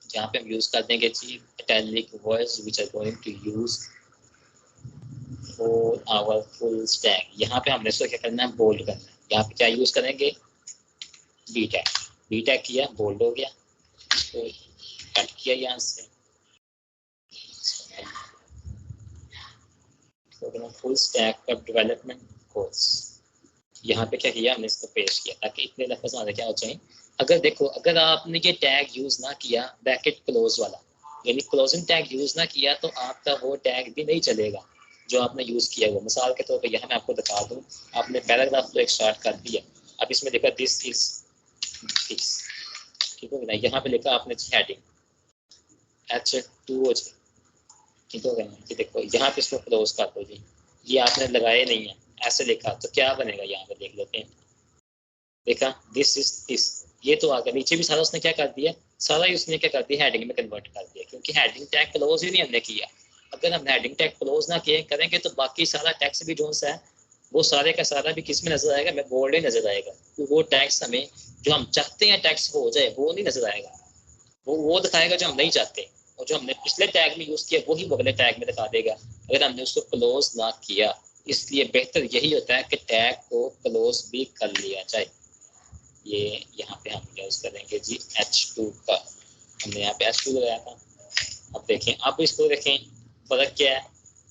Speaker 1: जहाँ पे हम यूज़ कर देंगे जी italic words which are going to use for our full stack. यहाँ पे हमने इसको क्या करना है, बोल्ड करना है। यहाँ पे क्या यूज़ करेंगे, बी टैग किया, बोल्ड हो गया, तो कट किया यहाँ से, full stack web development course, यहाँ पे क्या किया हमने, इसको पेश किया ताकि इतने लफ्ज़ हमारे क्या हो जाए। अगर देखो, अगर आपने ये टैग यूज़ ना किया ब्रैकेट क्लोज वाला, यानी क्लोजिंग टैग यूज़ ना किया, तो आपका वो टैग भी नहीं चलेगा जो आपने यूज़ किया हुआ। मिसाल के तौर पे यहाँ मैं आपको बता दूँ, आपने पैराग्राफ तो एक स्टार्ट कर दिया, अब इसमें लिखा दिस इज दिस, ठीक हो गया, यहाँ पे लिखा आपने हेडिंग H2 हो जाए, ठीक हो गया। कि देखो यहाँ पे इसको क्लोज कर दो जी, ये आपने लगाए नहीं है, ऐसे लिखा तो क्या बनेगा, यहाँ पे देख लेते हैं, देखा दिस इज दिस, ये तो आ गया, नीचे भी सारा उसने क्या कर दिया, सारा ही उसने क्या कर दिया, हेडिंग में कन्वर्ट कर दिया, क्योंकि हेडिंग टैग क्लोज ही नहीं हमने किया। अगर हम हेडिंग टैग क्लोज ना किए करेंगे तो बाकी सारा टैक्स भी जो है वो सारे का सारा भी किस में नजर आएगा, मैं बोल्ड ही नजर आएगा, तो वो टैक्स हमें जो हम चाहते हैं टैक्स हो जाए वो नहीं नजर आएगा, वो दिखाएगा जो हम नहीं चाहते, और जो हमने पिछले टैग में यूज किया वही अगले टैग में दिखा देगा अगर हमने उसको क्लोज ना किया। इसलिए बेहतर यही होता है कि टैग को क्लोज भी कर लिया जाए। ये यहाँ पे हम यूज करेंगे जी H2 का, हमने यहाँ पे H2 लगाया था। अब देखें, अब इसको देखें फर्क क्या है,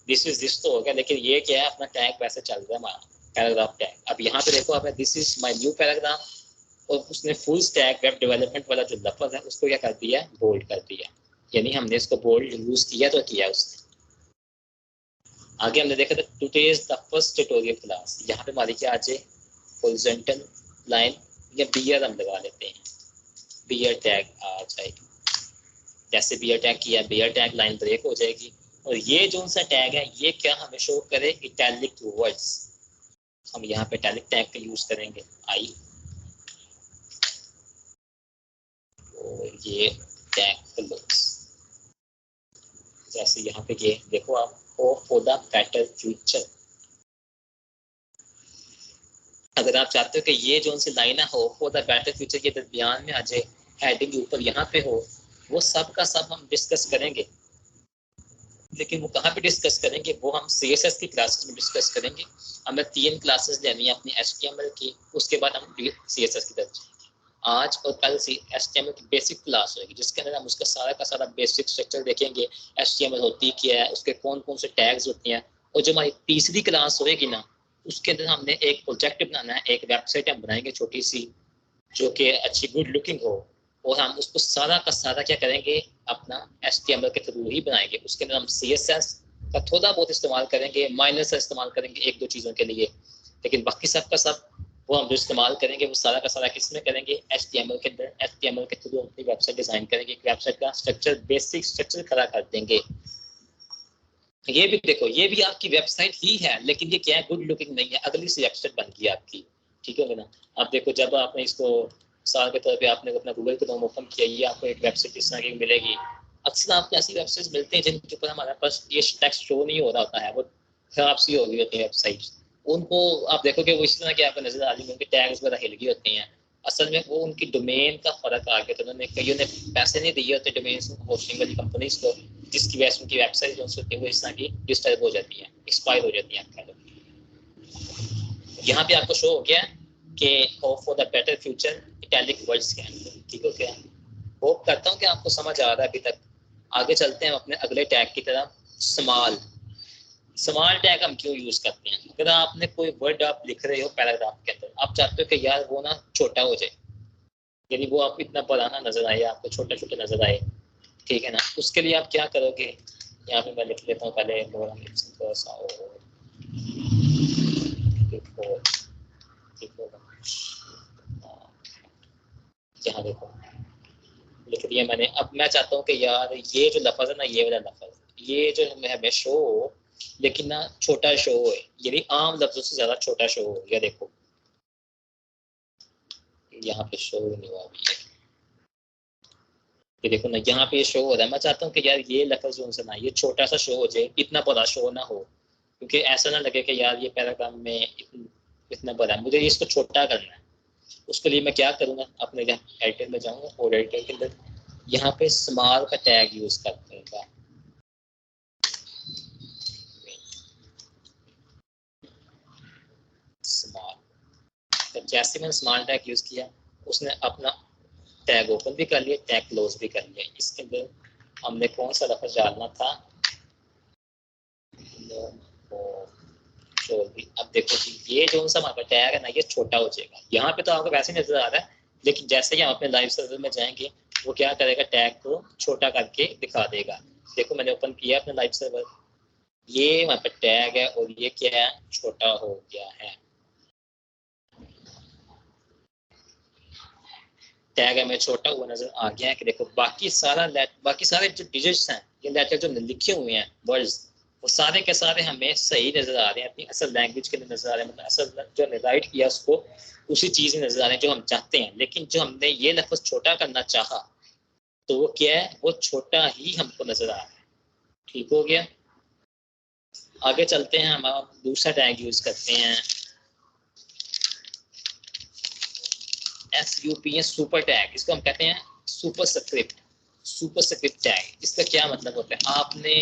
Speaker 1: दिस इज दिस तो हो गया, लेकिन ये क्या है, अपना टैग वैसे चल रहा है हमारा पैराग्राफ टैग। अब यहाँ पे देखो, आपने this is my new paragraph, और उसने फुल स्टैक वेब डेवलपमेंट वाला जो लफ्ज़ है उसको क्या कर दिया, बोल्ड कर दिया, यानी हमने इसको बोल्ड यूज किया तो किया उसने। आगे हमने देखा था today's the first tutorial class, यहाँ पे हमारी क्या आ जाए, हॉरिजॉन्टल लाइन या बियर हम लगा लेते हैं, बियर टैग आ जाएगी, जैसे बियर टैग किया, बियर टैग लाइन ब्रेक हो जाएगी। और ये जो सा टैग है ये क्या हमें शो करे, इटैलिक वर्ड्स, हम यहाँ पे इटैलिक टैग का यूज करेंगे आई, और ये टैग क्लोज, जैसे यहाँ पे ये देखो आप, hope for the better future. अगर आप चाहते हो कि ये जो सी लाइन है hope for the better future के दरमियान में आ जाए, हेडिंग के ऊपर यहाँ पे हो, वो सब का सब हम डिस्कस करेंगे, लेकिन वो कहाँ पे डिस्कस करेंगे, वो हम CSS की क्लासेस में डिस्कस करेंगे। हमें 3 क्लासेस लेनी है अपनी HTML की, उसके बाद हम CSS की तरफ जाएंगे। आज और कल से HTML की बेसिक क्लास होगी जिसके अंदर हम उसका सारा का सारा बेसिक स्ट्रक्चर देखेंगे। HTML होती क्या है, उसके कौन कौन से टैग्स होते हैं। और जो हमारी तीसरी क्लास होगी ना, उसके अंदर हमने एक प्रोजेक्ट बनाना है, एक वेबसाइट हम बनाएंगे छोटी सी जो कि अच्छी गुड लुकिंग हो, और हम उसको सारा का सारा क्या करेंगे, अपना HTML के थ्रू ही बनाएंगे। उसके अंदर हम CSS का थोड़ा बहुत इस्तेमाल करेंगे, माइनर से इस्तेमाल करेंगे एक दो चीज़ों के लिए, लेकिन बाकी सब का सब वो हम जो इस्तेमाल करेंगे वो सारा का सारा किस में करेंगे, HTML के अंदर। HTML के थ्रू अपनी वेबसाइट डिजाइन करेंगे, एक वेबसाइट का स्ट्रक्चर, बेसिक स्ट्रक्चर खड़ा कर देंगे। ये भी देखो, ये भी आपकी वेबसाइट ही है, लेकिन ये क्या है, गुड लुकिंग नहीं है, अगली सी वेबसाइट बन गई आपकी। ठीक है ना। अब देखो, जब आपने इसको मिसाल के तौर पे आपने अपना गूगल क्रोम ओपन किया, ये आपको एक वेबसाइट इस तरह की मिलेगी। अक्सर आपको ऐसी वेबसाइट मिलते हैं जिनके ऊपर हमारे पास ये टेक्स्ट शो नहीं हो रहा होता है, वो खराब सी हो गई होती है वेबसाइट। उनको आप देखोगे वो इस तरह की आपको नजर आ रही है, उनके टैग्स वगैरह हिल गई होती हैं। असल में वो उनकी डोमेन का फर्क आ गया, तो उन्होंने कईयों ने पैसे नहीं दिए होते डोमेन होस्टिंग वाली कंपनीज को, जिसकी वजह से उनकी वेबसाइट जो होती है वो इस तरह की डिस्टर्ब हो जाती है, एक्सपायर हो जाती है। यहाँ पे आपको शो हो गया कि hope for the better future italic words के अंदर। ठीक हो गया। होप करता हूँ कि आपको समझ आ रहा है अभी तक। आगे चलते हैं अपने अगले टैग की तरफ, स्मॉल। स्मॉल टैग हम क्यों यूज करते हैं? अगर आपने कोई वर्ड आप लिख रहे हो पैराग्राफ के अंदर, आप चाहते हो कि यार वो ना छोटा हो जाए, यानी वो आपको इतना बड़ा ना नजर आए, आपको छोटा छोटा नजर आए। ठीक है ना। उसके लिए आप क्या करोगे, यहाँ पे मैं लिख लेता हूँ पहले, यहाँ देखो लिख दिया मैंने। अब मैं चाहता हूँ कि यार ये जो लफ्ज है ना, ये वाला लफ्ज, ये जो हमें शो हो, लेकिन ना छोटा शो हो, यानी आम लफ्जों से ज्यादा छोटा शो हो। ये देखो यहाँ पे शो नहीं हुआ अभी, ये देखो ना, यहाँ पे ये शो हो रहा है। मैं चाहता हूँ कि यार ये लफ्ज जो उनसे ना ये छोटा सा शो हो जाए, इतना बड़ा शो ना हो, क्योंकि ऐसा ना लगे कि यार ये पैराग्राफ में इतना बड़ा है, मुझे इसको छोटा करना है। उसके लिए मैं क्या करूँगा, अपने एडिटर में जाऊँगा और एडिटर के अंदर यहाँ पे स्मॉल का टैग यूज करते हैं। स्मॉल, तो जैसे मैंने स्मॉल टैग यूज किया, उसने अपना टैग ओपन भी कर लिया, टैग क्लोज भी कर लिया। इसके अंदर हमने कौन सा लफ्ज डालना था, अब देखो जी, ये जो सा हमारा टैग है ना, ये छोटा हो जाएगा। यहाँ पे तो आपको वैसे नजर आ रहा है, लेकिन जैसे ही हम अपने लाइव सर्वर में जाएंगे, वो क्या करेगा, टैग को छोटा करके दिखा देगा। देखो मैंने ओपन किया अपना लाइव सर्वर, ये वहाँ पे टैग है और ये क्या है, छोटा हो गया है। टैग हमें छोटा हुआ नजर आ गया है कि देखो बाकी सारे जो डिजिट्स हैं, ये लेटर जो लिखे हुए हैं वर्ड्स, वो सारे के सारे हमें सही नजर आ रहे हैं, अपनी असल लैंग्वेज के अंदर नजर आ रहे हैं, मतलब असल जो हमने राइट किया उसको उसी चीज में नजर आ रहे हैं जो हम चाहते हैं। लेकिन जो हमने ये लफ्ज छोटा करना चाहा, तो वो क्या है, वो छोटा ही हमको नजर आ रहा है। ठीक हो गया। आगे चलते हैं, हम दूसरा टैग यूज करते हैं, SUPS, सुपर टैग। इसको हम कहते हैं super script, super script tag. इसका क्या मतलब होता है, आपने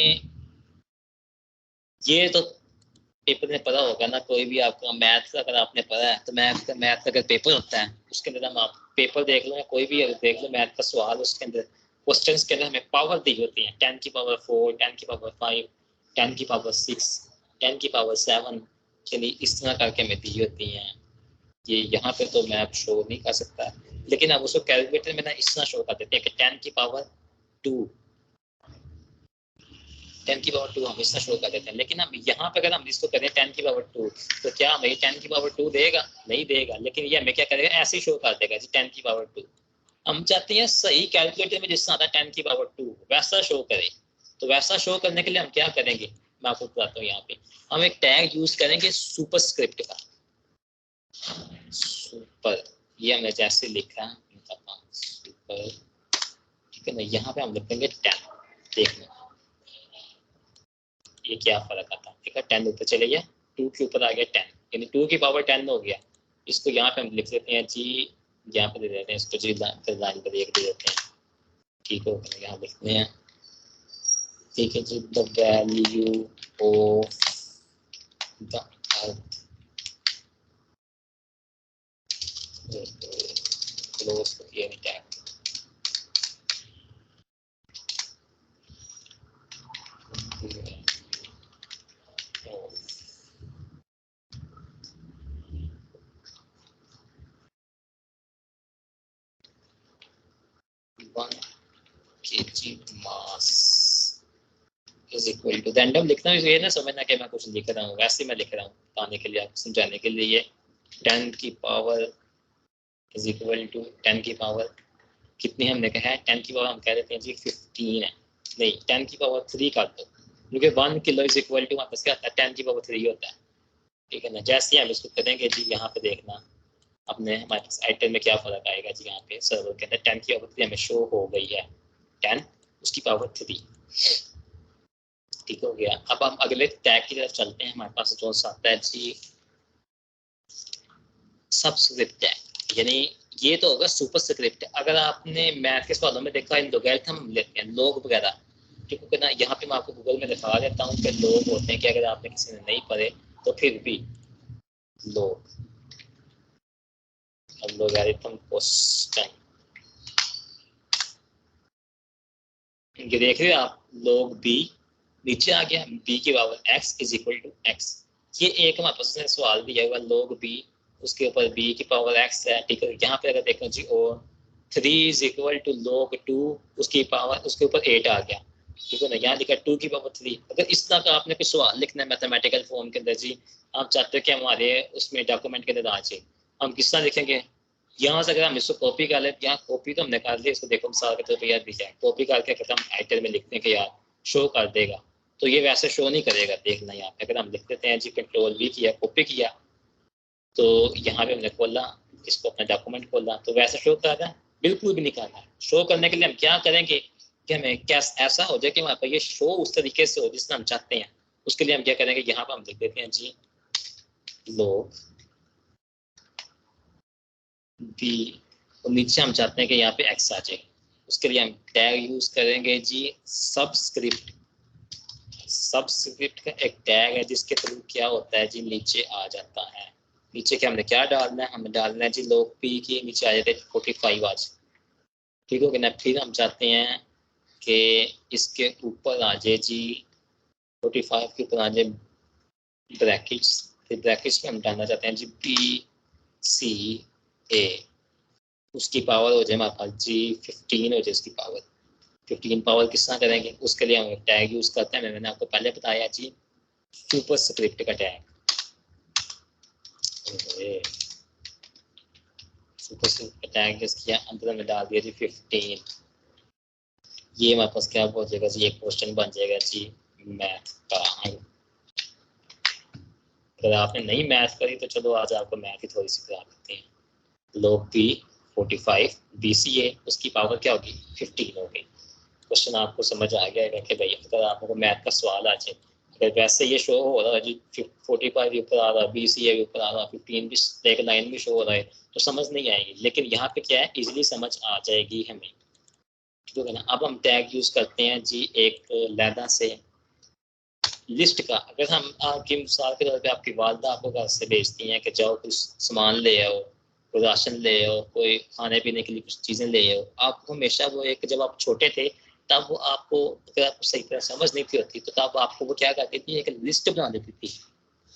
Speaker 1: ये तो पेपर में पढ़ा होगा ना, कोई भी आपका मैथ का अगर आपने पढ़ा है, तो मैथ का अगर पेपर होता है, उसके अंदर हम आप पेपर देख लो या कोई भी देख लो मैथ का सवाल, उसके अंदर क्वेश्चंस के अंदर हमें पावर दी होती है, 10 की पावर 4, 10 की पावर 5, 10 की पावर 6, 10 की पावर 7, चलिए इस तरह करके हमें दी होती हैं। ये यहाँ पे तो मैं अब शो नहीं कर सकता, लेकिन अब उसको कैलकुलेटर में ना इस तरह शो कर देते हैं कि 10 की पावर 2, 10 की पावर 2 हम इस तरह शो कर देते हैं। लेकिन हम यहाँ पे अगर हम इसको करें 10 की पावर 2, तो क्या हमें 10 की पावर 2 देगा? नहीं देगा। लेकिन ये हमें क्या करेगा, ऐसे ही शो कर देगा जी 10 की पावर 2। हम चाहते हैं सही कैलकुलेटर में जिस तरह आता है 10 की पावर 2 वैसा शो करे। तो वैसा शो करने के लिए हम क्या करेंगे, मैं आपको बताता हूँ। यहाँ पे हम एक टैग यूज करेंगे सुपर स्क्रिप्ट का, सुपर, ये हमने जैसे लिखा सुपर, ठीक है ना। यहाँ पे हम लिखेंगे 10, देखना ये क्या फर्क आता है। ठीक है, 10 ऊपर चले गया, 2 के ऊपर आ गया 10, यानी 2 की पावर 10 हो गया। इसको यहाँ पे हम लिख देते हैं जी, यहाँ पे दे देते हैं इसको जी, लाइन पर एक दे देते हैं। ठीक है, यहाँ लिखते हैं, ठीक है जी, the value of the earth close होती है tag. kg mass is equal to random लिखना है, ये ना समझना कि मैं कुछ लिख रहा हूँ, वैसे मैं लिख रहा हूँ बताने के लिए, आपको समझाने के लिए। 10 की पावर इज इक्वल टू 10 की पावर कितनी हमने कहा है, 10 की पावर हम कह देते हैं जी 15 है, नहीं 10 की पावर 3 कर दो, क्योंकि 1 किलो इज इक्वल टू वापस क्या आता है 10 की पावर 3 होता है, ठीक है ना। जैसे हम इसको करेंगे जी, यहाँ पे देखना अपने हमारे पास आइटम में क्या फर्क आएगा जी, यहाँ पे सर्वर के अंदर 10 की पावर 3 हमें शो हो गई है, 10 उसकी पावर 3, ठीक हो गया। अब हम अगले टैग की तरफ चलते हैं, हमारे पास जो आता है जी सबस्क्रिप्ट टैग, यानी ये तो होगा सुपर स्क्रिप्ट। अगर आपने मैथ के सवालों में देखा इन लोगैरिथम लेते हैं लोग वगैरह, ठीक है ना। यहाँ पे मैं आपको गूगल में दिखा देता हूँ कि लोग होते हैं कि अगर आपने किसी ने नहीं पढ़े तो फिर भी लोग, लोगैरिथम क्वेश्चन ये देख रहे हो आप, लोग बी नीचे आ गया, बी की power x is equal to x, ये एक हमारे पास सवाल दिया हुआ लोग बी, उसके ऊपर बी की पावर एक्स है, ठीक है। यहाँ पे अगर देखो जी और 3 इज इक्वल टू लोग 2 उसकी पावर उसके ऊपर 8 आ गया, ठीक है ना। यहाँ लिखा 2 की पावर 3। अगर इस तरह का आपने कोई सवाल लिखना है मैथमेटिकल फॉर्म के अंदर जी, आप चाहते हो कि हमारे उसमें डॉक्यूमेंट के अंदर आ जाए, हम किस तरह लिखेंगे, यहाँ से अगर हम इसको कॉपी कर ले, यहाँ कॉपी तो हमने कर ली, इसको देखो मिसाल के तौर पर याद दिया है, कॉपी करके अगर हम आइटल में लिखते हैं कि यार शो कर देगा, तो ये वैसे शो नहीं करेगा। देखना यहाँ पे अगर हम लिख देते हैं जी कंट्रोल वी किया, कॉपी किया, तो यहाँ पे हमने खोला इसको अपना डॉक्यूमेंट खोला, तो वैसे शो कर रहा है, बिल्कुल भी नहीं कर रहा है। शो करने के लिए हम क्या करेंगे कि हमें क्या ऐसा हो जाए कि वहाँ पर ये शो उस तरीके से हो जिससे हम चाहते हैं, उसके लिए हम क्या करेंगे, यहाँ पर हम लिख देते हैं जी लोग बी, और नीचे हम चाहते हैं कि यहाँ पे एक्स आ जाए, उसके लिए हम टैग यूज करेंगे जी सबस्क्रिप्ट। सबस्क्रिप्ट का एक टैग है जिसके थ्रू क्या होता है जी नीचे आ जाता है, नीचे के हमने क्या डालना है, हमें डालना है जी लोग पी की नीचे आ जाते हैं 45 आज, ठीक हो गया ना। फिर हम चाहते हैं कि इसके ऊपर आ जाए जी 45 के ऊपर आ जाए ब्रैकेट्स, फिर ब्रैकेट्स में हम डालना चाहते हैं जी बी सी ए, उसकी पावर हो जाए हमारे पास जी 15 हो जाए उसकी पावर, 15 पावर किस तरह करेंगे, उसके लिए हम टैग यूज करते हैं, मैंने आपको पहले बताया जी सुपर स्क्रिप्ट का टैग, सुपर स्क्रिप्ट का टैग यूज किया, अंदर में डाल दिया जी 15, ये हमारे पास क्या हो जाएगा जी, एक क्वेश्चन बन जाएगा जी मैथ का। अगर आपने नहीं मैथ करी तो चलो आज आपको मैथ ही थोड़ी सी करा देते हैं। लोग बी 45 BCA उसकी पावर क्या होगी 15 होगी। क्वेश्चन आपको समझ आ गया कि भाई अगर आपको मैथ का सवाल आ जाए, अगर वैसे ये शो हो रहा है जी 45 भी ऊपर आ रहा है, BCA भी ऊपर आ रहा है, 15 भी एक लाइन में शो हो रहा है, तो समझ नहीं आएगी, लेकिन यहाँ पे क्या है इजीली समझ आ जाएगी हमें, ठीक है ना। अब हम टैग यूज करते हैं जी एक लैदा से लिस्ट का। अगर हम आपकी मिसाल के तौर पे आपकी वालदा आपको घर से भेजती हैं कि जाओ कुछ सामान ले आओ, कोई राशन ले आओ, कोई खाने पीने के लिए कुछ चीज़ें ले आओ, आपको हमेशा वो एक, जब आप छोटे थे तब वो आपको अगर आपको सही तरह समझ नहीं थी होती तो तब आपको वो क्या करती थी, एक लिस्ट बना देती थी।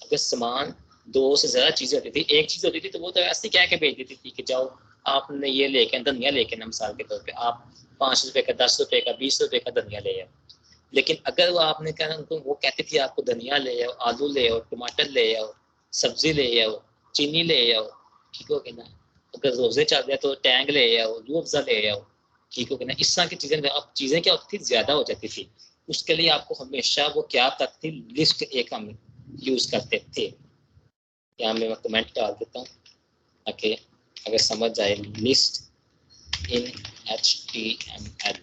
Speaker 1: अगर सामान 2 से ज़्यादा चीज़ें होती थी, एक चीज़ होती थी तो वो तो ऐसे क्या के भेज देती थी कि जाओ आपने ये लेके धनिया लेके ना, मिसाल के तौर पर आप 5 रुपये का 10 रुपये का 20 रुपये का धनिया ले आओ, लेकिन अगर वो आपने कहना उनको वो कहती थी आपको धनिया ले आओ, आलू ले आओ, टमाटर ले आओ, सब्जी ले आओ, चीनी ले आओ, ठीक हो गया ना। अगर रोजे चल रहे तो टैंग ले आओ, रूह अफ़ज़ा ले आओ, ठीक हो गया ना। इस तरह की चीजें, अब चीजें क्या होती थी ज्यादा हो जाती थी, उसके लिए आपको हमेशा वो क्या करती थी लिस्ट एक हम यूज करते थे। यहाँ मैं कमेंट डाल देता हूँ ताकि अगर समझ आए, लिस्ट इन HTML,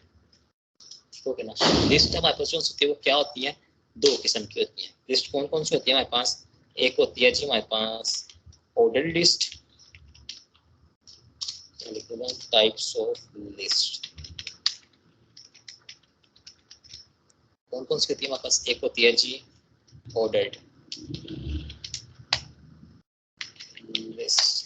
Speaker 1: ठीक है ना। लिस्ट हमारे पास जो होती है वो क्या होती है, 2 किस्म की होती है। लिस्ट कौन कौन सी होती है हमारे पास, एक होती है जी हमारे पास order list, types of list, कौन कौन सी होती है हमारे पास, एक होती है जी ऑर्डर्ड लिस्ट,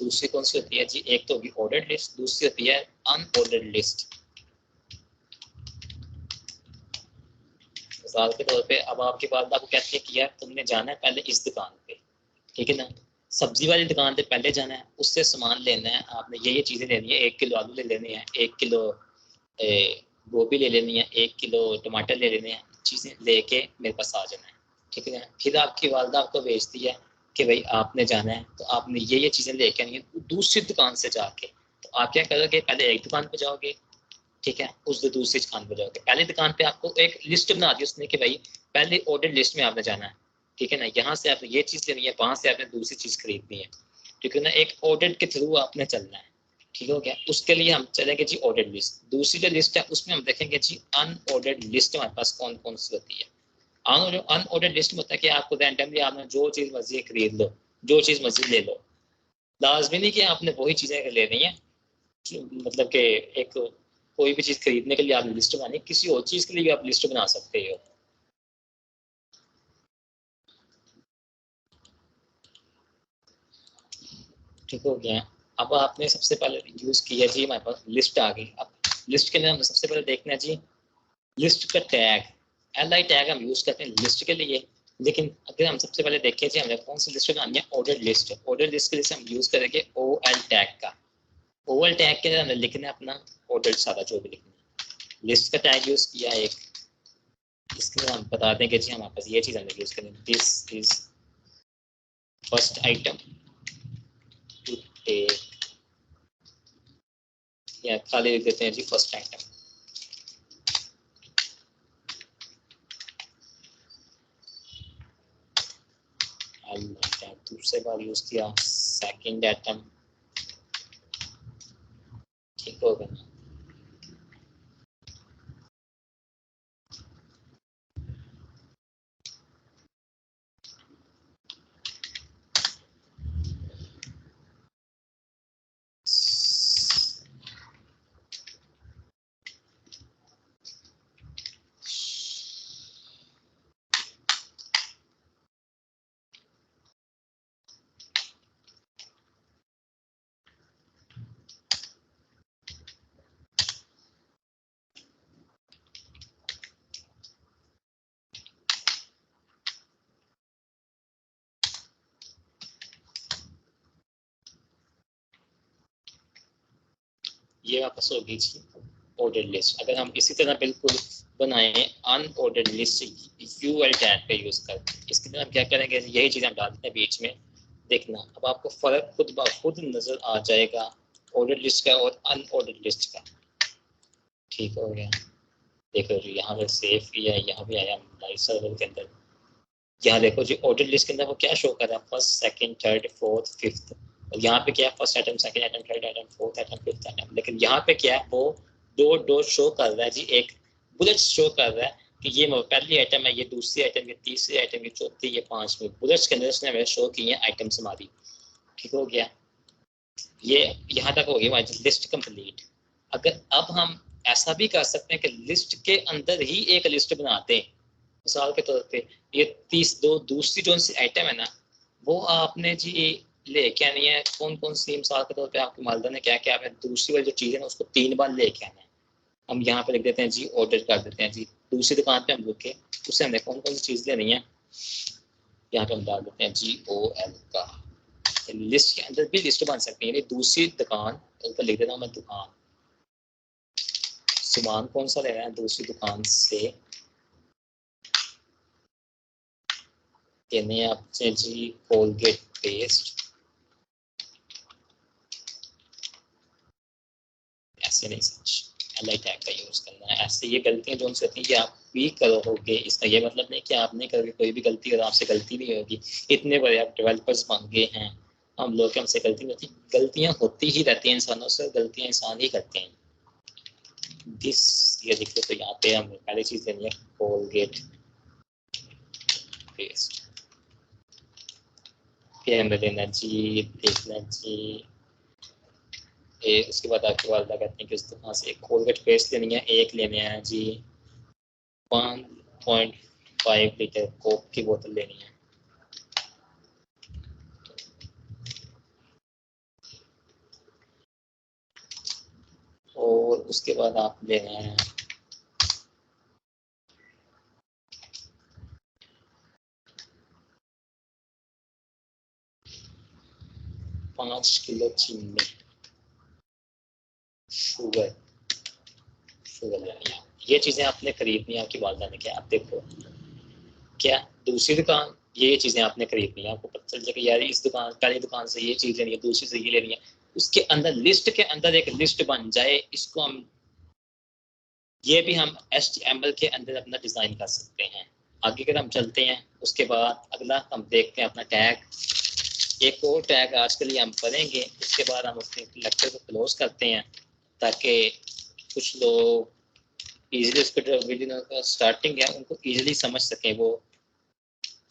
Speaker 1: दूसरी कौन सी होती है जी? एक तो होगी ऑर्डर्ड लिस्ट, दूसरी होती है अनऑर्डर्ड लिस्ट। मिसाल के तौर पे अब आपकी वालिदा को कहती है कि यार तुमने जाना है पहले इस दुकान पे, ठीक है ना, सब्जी वाली दुकान पे पहले जाना है, उससे सामान लेना है आपने, ये चीज़ें लेनी है, 1 किलो आलू ले लेने हैं, 1 किलो गोभी ले लेनी है, 1 किलो टमाटर ले लेने हैं, चीज़ें लेके मेरे पास आ जाना है, ठीक है ना। फिर आपकी वालिदा आपको भेजती है कि भाई आपने जाना है तो आपने ये चीज़ें लेके आनी है दूसरी दुकान से जाके। तो आप क्या करोगे? पहले एक दुकान पे जाओगे, ठीक है, उस दूसरी दुकान पे जाओगे। पहली दुकान पे आपको एक लिस्ट बना दी उसने कि भाई पहले ऑर्डर लिस्ट में आपने जाना है, ठीक है ना, यहाँ से आपने ये चीज़ लेनी है, वहाँ से आपने दूसरी चीज़ खरीदनी है, ठीक है ना। एक ऑर्डर के थ्रू आपने चलना है, ठीक हो गया। उसके लिए हम चलेंगे जी ऑर्डर लिस्ट। दूसरी जो लिस्ट है उसमें हम देखेंगे जी अनऑर्डर्ड लिस्ट हमारे पास कौन कौन सी होती है। अनऑर्डर्ड लिस्ट में होता है कि आपको रैंडमली आपने जो चीज़ मर्जी खरीद लो, जो चीज़ मर्जी ले लो, लाजमी नहीं कि आपने वही चीज़ें लेनी है। मतलब कि एक कोई भी चीज़ खरीदने के लिए आप लिस्ट बनानी, किसी और चीज़ के लिए भी आप लिस्ट बना सकते हो। ठीक हो गया। अब आपने सबसे पहले यूज़ किया जी, हमारे पास लिस्ट आ गई। अब लिस्ट के लिए हमें सबसे पहले देखना है जी लिस्ट का टैग। LI टैग हम यूज़ करते हैं लिस्ट के लिए, लेकिन अगर हम सबसे पहले देखें जी हमें कौन सी लिस्ट बनानी है, ऑर्डर लिस्ट। ऑर्डर लिस्ट के लिए हम यूज़ करेंगे OL टैग का। OL टैग के लिए हमें लिखना है अपना ऑर्डर सारा जो भी लिखना है। लिस्ट का टैग यूज़ किया एक, इसके लिए हम बता देंगे जी हमारे पास ये चीज़ हमें यूज़ करेंगे, this is first item to take, या खाली लिख देते हैं जी फर्स्ट आइटम। दूसरे बार यूज किया सेकंड आइटम, ठीक हो गया। ये वापस होगी जी ऑर्डर लिस्ट। अगर हम इसी तरह बिल्कुल बनाएं अनऑर्डर्ड लिस्ट यूएल टैग का यूज कर, इसके लिए हम क्या करेंगे, यही चीज़ हम डालते हैं बीच में। देखना अब आपको फर्क खुद ब खुद नजर आ जाएगा ऑर्डर लिस्ट का और अनऑर्डर्ड लिस्ट का। ठीक हो गया। देखो जी यहाँ पे सेव किया, यहाँ भी आया हमारे सर्वर के अंदर। यहाँ देखो जी ऑर्डर लिस्ट के अंदर वो क्या शो कर रहा है, first second third fourth fifth. और यहाँ पे क्या है, first item second item third item fourth item fifth item. लेकिन यहाँ पे क्या है, वो दो दो शो कर रहा है जी, एक बुलेट शो कर रहा है कि ये पहली आइटम है, ये दूसरी आइटम, ये तीसरी आइटम, ये चौथी, ये पांचवी। बुलेट्स के अंदर उसने हमें शो की है आइटम्स हमारी। ठीक हो गया। ये यहाँ तक हो गई हमारी लिस्ट कंप्लीट। अगर अब हम ऐसा भी कर सकते हैं कि लिस्ट के अंदर ही एक लिस्ट बनाते हैं। मिसाल के तौर पे ये 30 दूसरी जो सी आइटम है ना, वो आपने जी लेके आनी है। कौन कौन सी, मिसाल के तौर पे आपकी मालदा ने क्या क्या, आपने दूसरी वाली जो चीज़ है ना उसको 3 बार लेके आना है। हम यहाँ पे लिख देते हैं जी, ऑर्डर कर देते हैं जी दूसरी दुकान पे हम रुके, उससे हमने कौन कौन सी चीज़ लेनी है, यहाँ पे हम डाल देते हैं GOL का। लिस्ट के अंदर भी लिस्ट बन सकती है, यानी दूसरी दुकान ऊपर लिख देता हूँ मैं दुकान, सामान कौन सा लेना है दूसरी दुकान से, यानी आपसे जी कोलगेट पेस्ट। ऐसे नहीं सच LI टैग का यूज करना है। ऐसे ये गलतियां जो उनसे होती हैं ये आप भी करोगे, इसका ये मतलब नहीं कि आप नहीं करोगे, कोई भी गलती अगर आपसे गलती नहीं होगी। इतने बड़े आप डेवलपर्स बन गए हैं, हम लोग हमसे गलती नहीं होती, गलतियां होती ही रहती हैं इंसानों से, गलतियां इंसान ही करते हैं। दिस ये लिख लो, तो यहाँ पे हम पहली चीज लेनी है कोलगेट पेस्ट। फिर हमें लेना जी, देखना जी उसके बाद आपके वालदा कहते हैं कि उस दुकान से एक कोलगेट पेस्ट लेनी है, एक लेने हैं जी 1.5 लीटर कोक की बोतल लेनी है। और उसके बाद आप ले रहे हैं 5 किलो चीनी, शुगर लेनी है। ये चीजें आपने खरीदनी है, आपकी वालदा ने क्या, आप देखो क्या दूसरी दुकान, ये चीजें आपने खरीदनी है, आपको पता चल जाएगा यार इस दुकान, पहली दुकान से ये चीज लेनी है, दूसरी से ये लेनी है, उसके अंदर लिस्ट के अंदर एक लिस्ट बन जाए, इसको हम ये भी हम HTML के अंदर अपना डिजाइन कर सकते हैं। आगे अगर हम चलते हैं, उसके बाद अगला हम देखते हैं अपना टैग। एक और टैग आज के लिए हम करेंगे, उसके बाद हम अपने लेक्चर को क्लोज करते हैं, ताकि कुछ लोग इजीली उसको जो वीडियो का स्टार्टिंग है उनको इजीली समझ सकें वो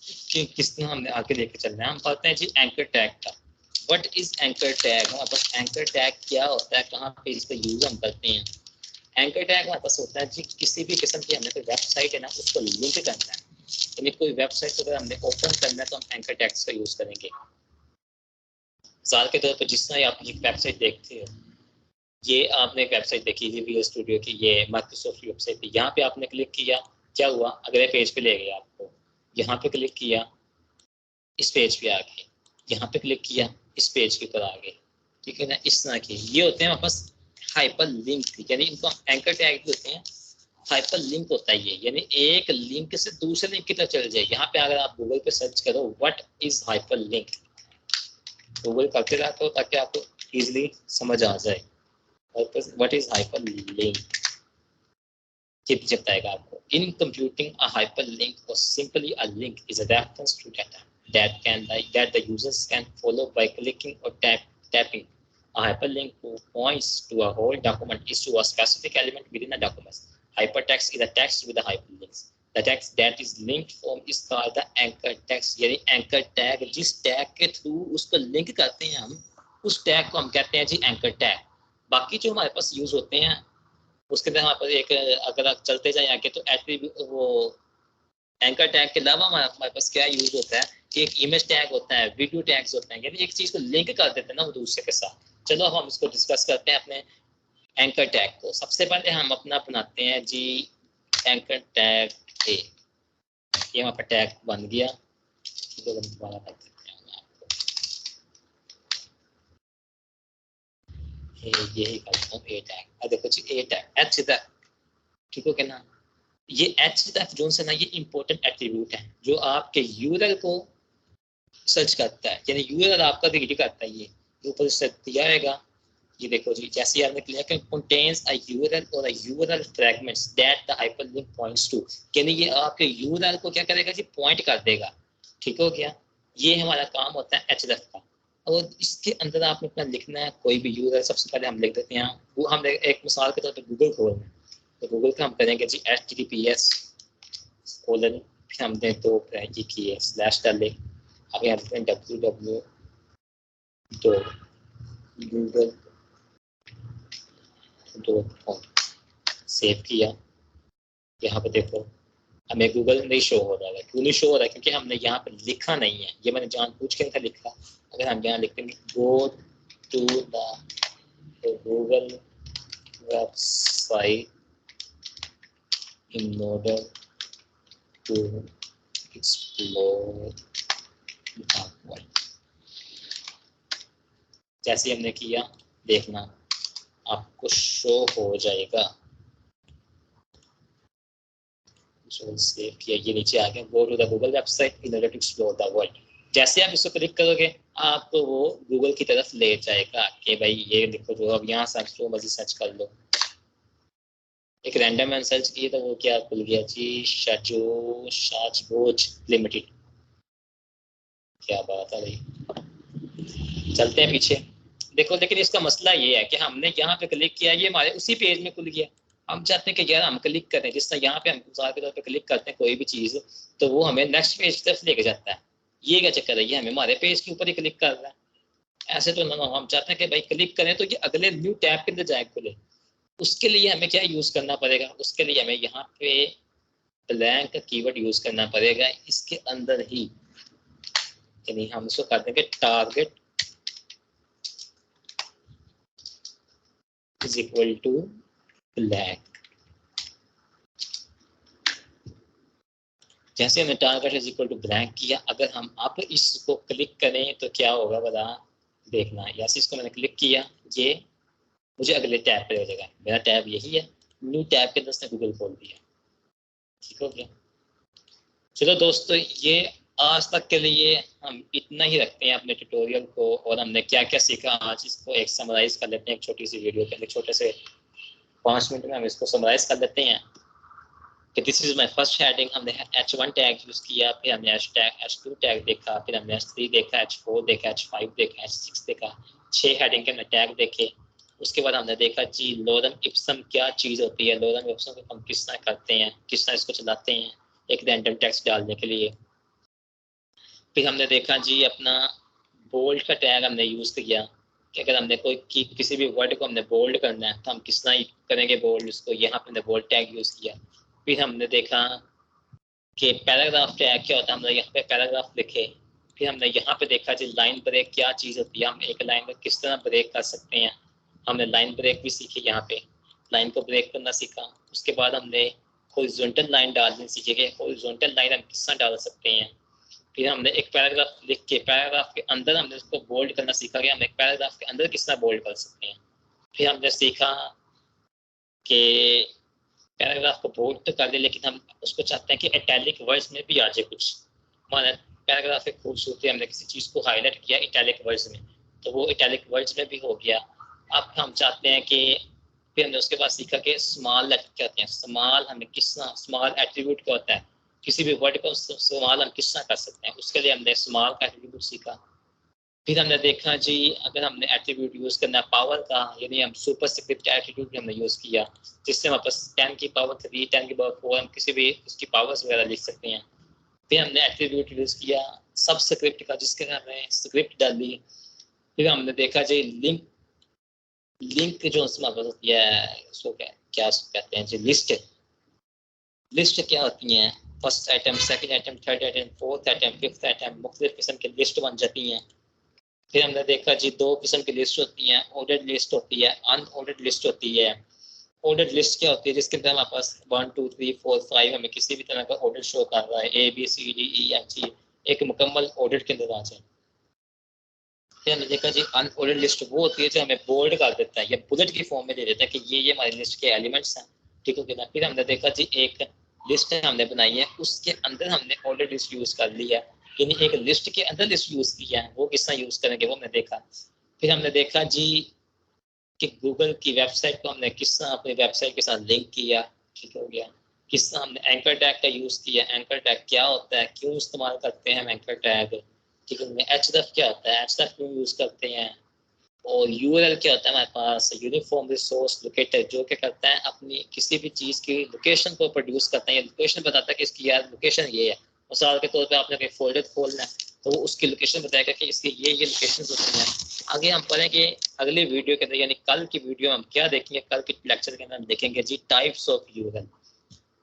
Speaker 1: कि किस तरह हमने आगे लेके चलना है। हम पढ़ते हैं जी एंकर टैग का। What is anchor tag? हमारे पास एंकर टैग क्या होता है, कहाँ पे इसका यूज हम करते हैं। एंकर टैग हमारे पास होता है जी किसी भी किस्म की हमने कोई वेबसाइट है ना उसको लिंक करना है, यानी कोई वेबसाइट को अगर हमने ओपन करना है तो हम एंकर टैग्स का यूज करेंगे। मिसाल के तौर पर जिस तरह आप एक वेबसाइट देखते हो, ये आपने एक वेबसाइट देखी विजुअल स्टूडियो की, ये माइक्रोसॉफ्ट की वेबसाइट थी, यहाँ पे आपने क्लिक किया, क्या हुआ, अगले पेज पे ले गया आपको, यहाँ पे क्लिक किया इस पेज पे आ गए, यहाँ पे क्लिक किया इस पेज के ऊपर आ गए, ठीक है ना। इस तरह के ये होते हैं वापस हाइपर लिंक, यानी इनको एंकर टैग भी होते हैं। हाइपर लिंक होता है ये, यानी एक लिंक से दूसरे लिंक की तरफ चल जाए। यहाँ पे अगर आप गूगल पे सर्च करो what is hyper link, Google करते रहते हो ताकि आपको इजीली समझ आ जाए व्हाट इज हाइपर लिंक। ये भी बताएगा आपको। In computing a hyperlink or simply a link is a reference to data that the users can follow by clicking or tapping. A hyperlink points to a whole document is to a specific element within a document. Hypertext is a text with a hyperlinks. The text that is linked form is called the anchor text. यानी anchor tag, जिस tag के थ्रू उसको लिंक करते हैं हम, उस tag को हम कहते हैं जी anchor tag। बाकी जो हमारे पास यूज होते हैं उसके अंदर हमारे पास एक, अगर आप चलते जाए आगे तो एट्रीब्यूट, वो एंकर टैग के अलावा हमारे पास क्या यूज होता है कि एक इमेज टैग होता है, वीडियो टैग्स होते हैं, यानी एक चीज को लिंक कर देते हैं ना वो दूसरे के साथ। चलो हम इसको डिस्कस करते हैं अपने एंकर टैग को। सबसे पहले हम अपना बनाते हैं जी एंकर टैग ए। ये हमारा टैग बन गया, तो दोबारा कर देते हैं आपको, यही करता हूँ ए टैग। अब देखो जी ए टैग एच तक, ठीक हो क्या ना। ये एच तक जो है ना ये इंपॉर्टेंट एट्रीब्यूट है जो आपके यूआरएल को सर्च करता है, यानी यूआरएल आपका रीड करता है। ये ऊपर से दिया रहेगा, ये देखो जी, जैसे आपने क्लियर किया contains a URL or a URL fragments that the hyperlink points to, यानी ये आपके यूआरएल को क्या करेगा जी, पॉइंट कर देगा। ठीक हो गया, ये हमारा काम होता है एचरेफ का। और इसके अंदर आपने अपना लिखना है कोई भी यूआरएल। सबसे पहले हम लिख देते हैं, वो हम एक मिसाल के तौर पर गूगल खोल में, तो गूगल का हम करेंगे जी https कोलन, फिर हमने दो ये किए स्लैश डाले, आगे हम लिखते हैं www.google.com, सेव किया। यहाँ पे देखो हमें गूगल नहीं शो हो रहा है। क्यों नहीं शो हो रहा है? क्योंकि हमने यहाँ पे लिखा नहीं है, ये मैंने जानबूझ के नहीं लिखा। अगर हम यहाँ लिख देंगे go to the Google website in order to explore the world, जैसे हमने किया देखना आपको शो हो जाएगा। जो सेव किया ये नीचे आ गया, go to the Google website in order to explore the world. जैसे आप इसको क्लिक करोगे आपको वो गूगल की तरफ ले जाएगा कि भाई ये देखो जो, अब यहाँ सर्च जो मर्जी सर्च कर लो। एक रैंडम मैंने सर्च किया तो वो क्या खुल गया जी, शाजबोज लिमिटेड। क्या बात है भाई, चलते हैं पीछे देखो। लेकिन इसका मसला ये है कि हमने यहाँ पे क्लिक किया, ये हमारे उसी पेज में खुल गया। हम चाहते हैं कि यार हम क्लिक करें, जिस तरह यहाँ पे हम मिसाल के तौर पे क्लिक करते हैं कोई भी चीज़ तो वो हमें नेक्स्ट पेज की तरफ लेके जाता है। ये क्या चक्कर है, ये हमें हमारे पेज के ऊपर ही क्लिक कर रहा है। ऐसे तो ना, हम चाहते हैं कि भाई क्लिक करें तो ये अगले न्यू टैब के अंदर जाए खुले। उसके लिए हमें क्या यूज करना पड़ेगा, उसके लिए हमें यहाँ पे ब्लैंक कीवर्ड यूज करना पड़ेगा इसके अंदर ही, यानी हम इसको कर देंगे target is equal to black. जैसे हमने target is equal to blank किया, अगर हम अब इसको क्लिक करें तो क्या होगा बता देखना। जैसे इसको मैंने क्लिक किया, ये मुझे अगले टैब पे ले जाएगा। मेरा टैब यही है, न्यू टैब के अंदर उसने गूगल खोल दिया। ठीक हो गया। चलो दोस्तों, ये आज तक के लिए हम इतना ही रखते हैं अपने ट्यूटोरियल को, और हमने क्या क्या सीखा आज इसको एक समराइज कर लेते हैं एक छोटी सी वीडियो के, छोटे से 5 मिनट में हम इसको समराइज कर लेते हैं कि this is my first heading. हमने H1 टैग यूज किया, फिर हमने H2 टैग देखा, फिर हमने H3 देखा, H4 देखा, H5 देखा, H6 देखा। 6 हेडिंग के हमने टैग देखे। उसके बाद हमने देखा जी लोरम इप्सम क्या चीज़ होती है, लोरम इप्सम को हम किस तरह करते हैं, किस तरह इसको चलाते हैं एक रैंडम टेक्स्ट डालने के लिए। फिर हमने देखा जी अपना बोल्ड का टैग हमने यूज़ किया कि अगर हमने कोई किसी भी वर्ड को हमने बोल्ड करना है तो हम किस तरह करेंगे बोल्ड उसको, यहाँ पे हमने बोल्ड टैग यूज़ किया। फिर हमने देखा कि पैराग्राफ टैग क्या होता है, हमने यहाँ पे पैराग्राफ लिखे। फिर हमने यहाँ पे देखा जी लाइन ब्रेक क्या चीज़ होती है, हम एक लाइन में किस तरह ब्रेक कर सकते हैं। हमने लाइन ब्रेक भी सीखी, यहाँ पे लाइन को ब्रेक करना सीखा। उसके बाद हमने हॉरिजॉन्टल लाइन डालनी सीखी कि हॉरिजॉन्टल लाइन हम किस तरह डाल सकते हैं। फिर हमने एक पैराग्राफ लिख के पैराग्राफ के अंदर हमने उसको बोल्ड करना सीखा कि हम एक पैराग्राफ के अंदर किस तरह बोल्ड कर सकते हैं। फिर हमने सीखा कि पैराग्राफ को बोल्ड तो कर दे, लेकिन हम उसको चाहते हैं कि इटैलिक वर्ड्स में भी आ जाए कुछ। हमारा पैराग्राफ एक खूबसूरती, हमने किसी चीज़ को हाईलाइट किया इटैलिक वर्ड्स में तो वो इटैलिक वर्ड्स में भी हो गया। अब हम चाहते हैं कि फिर हमने उसके बाद सीखा कि स्मॉल लेटर क्या होते हैं, स्मॉल हमें किस तरह, स्मॉल एट्रीब्यूट क्या होता है, किसी भी वर्ड को स्मॉल हम किस तरह कर सकते हैं, उसके लिए हमने स्मॉल का एट्रीब्यूट सीखा। फिर हमने देखा जी अगर हमने एट्रीब्यूट यूज़ करना है पावर का, यानी हम सुपर स्क्रिप्ट एट्रीब्यूट हमने यूज़ किया जिससे हमारे पास 10 की पावर 3, 10 की पावर 4 हम किसी भी उसकी पावर्स वगैरह लिख सकते हैं। फिर हमने एट्रीब्यूट यूज़ किया सब स्क्रिप्ट का जिसके हमने स्क्रिप्ट डाली। फिर हमने देखा जी लिंक जो हमारे पास होती है उसको क्या कहते हैं जी लिस्ट क्या होती हैं, first item, second item, third item, fourth item, fifth item, मुख्तलिफ किस्म की लिस्ट बन जाती हैं। फिर हमने देखा जी 2 किस्म की लिस्ट होती हैं, ऑर्डर्ड लिस्ट होती है, अनऑर्डर्ड लिस्ट होती है। ऑर्डर्ड लिस्ट क्या होती है, जिसके अंदर हमारे पास 1 2 3 4 5 हमें किसी भी तरह का ऑर्डर शो कर रहा है, ABCDEFG एक मुकम्मल ऑर्डर के अंदर आ जाए। फिर हमने देखा जी अनऑर्डर्ड लिस्ट वो होती है जो हमें बोल्ड कर देता है या बुलेट की फॉर्म में दे देता है कि ये हमारी लिस्ट के एलिमेंट्स हैं। ठीक हो गया। फिर हमने देखा जी एक लिस्ट हमने बनाई है, उसके अंदर हमने ऑर्डर लिस्ट यूज़ कर लिया, यानी एक लिस्ट के अंदर लिस्ट यूज़ किया है, वो किस तरह यूज़ करेंगे वो हमने देखा। फिर हमने देखा जी कि गूगल की वेबसाइट को हमने किस तरह अपनी वेबसाइट के साथ लिंक किया। ठीक हो गया। किस तरह हमने एंकर टैग का यूज़ किया, एंकर टैग क्या होता है, क्यों इस्तेमाल करते हैं हम एंकर टैग। ठीक है। href क्या होता है, href क्यों यूज़ करते हैं, और URL क्या होता है हमारे पास, यूनिफॉर्म रिसोर्स लोकेटर, जो क्या करता है अपनी किसी भी चीज़ की लोकेशन को प्रोड्यूस करता है, या लोकेशन बताता है कि इसकी यार लोकेशन ये है। मिसाल के तौर पे आपने कोई फोल्डर खोलना है तो वो उसकी लोकेशन बताएगा कि इसकी ये लोकेशन होती हैं। आगे हम पढ़ेंगे अगली वीडियो के अंदर, यानी कल की वीडियो हम क्या देखेंगे, कल के लेक्चर के अंदर हम देखेंगे जी टाइप्स ऑफ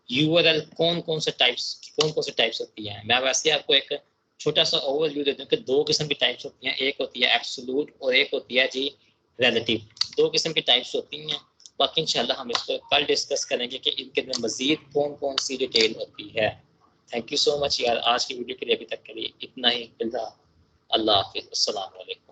Speaker 1: यूआरएल कौन कौन से टाइप्स होती हैं। मैं वैसे आपको एक छोटा सा ओवरव्यू दे दूं कि 2 किस्म की टाइप्स होती हैं, एक होती है एब्सोल्यूट और एक होती है जी रिलेटिव। 2 किस्म की टाइप्स होती हैं। बाकी इंशाल्लाह हम इसको कल डिस्कस करेंगे कि इनके अंदर मजीद कौन कौन सी डिटेल होती है। थैंक यू सो मच यार, आज की वीडियो के लिए अभी तक के लिए इतना ही। अल्लाह हाफिज़, अस्सलाम वालेकुम।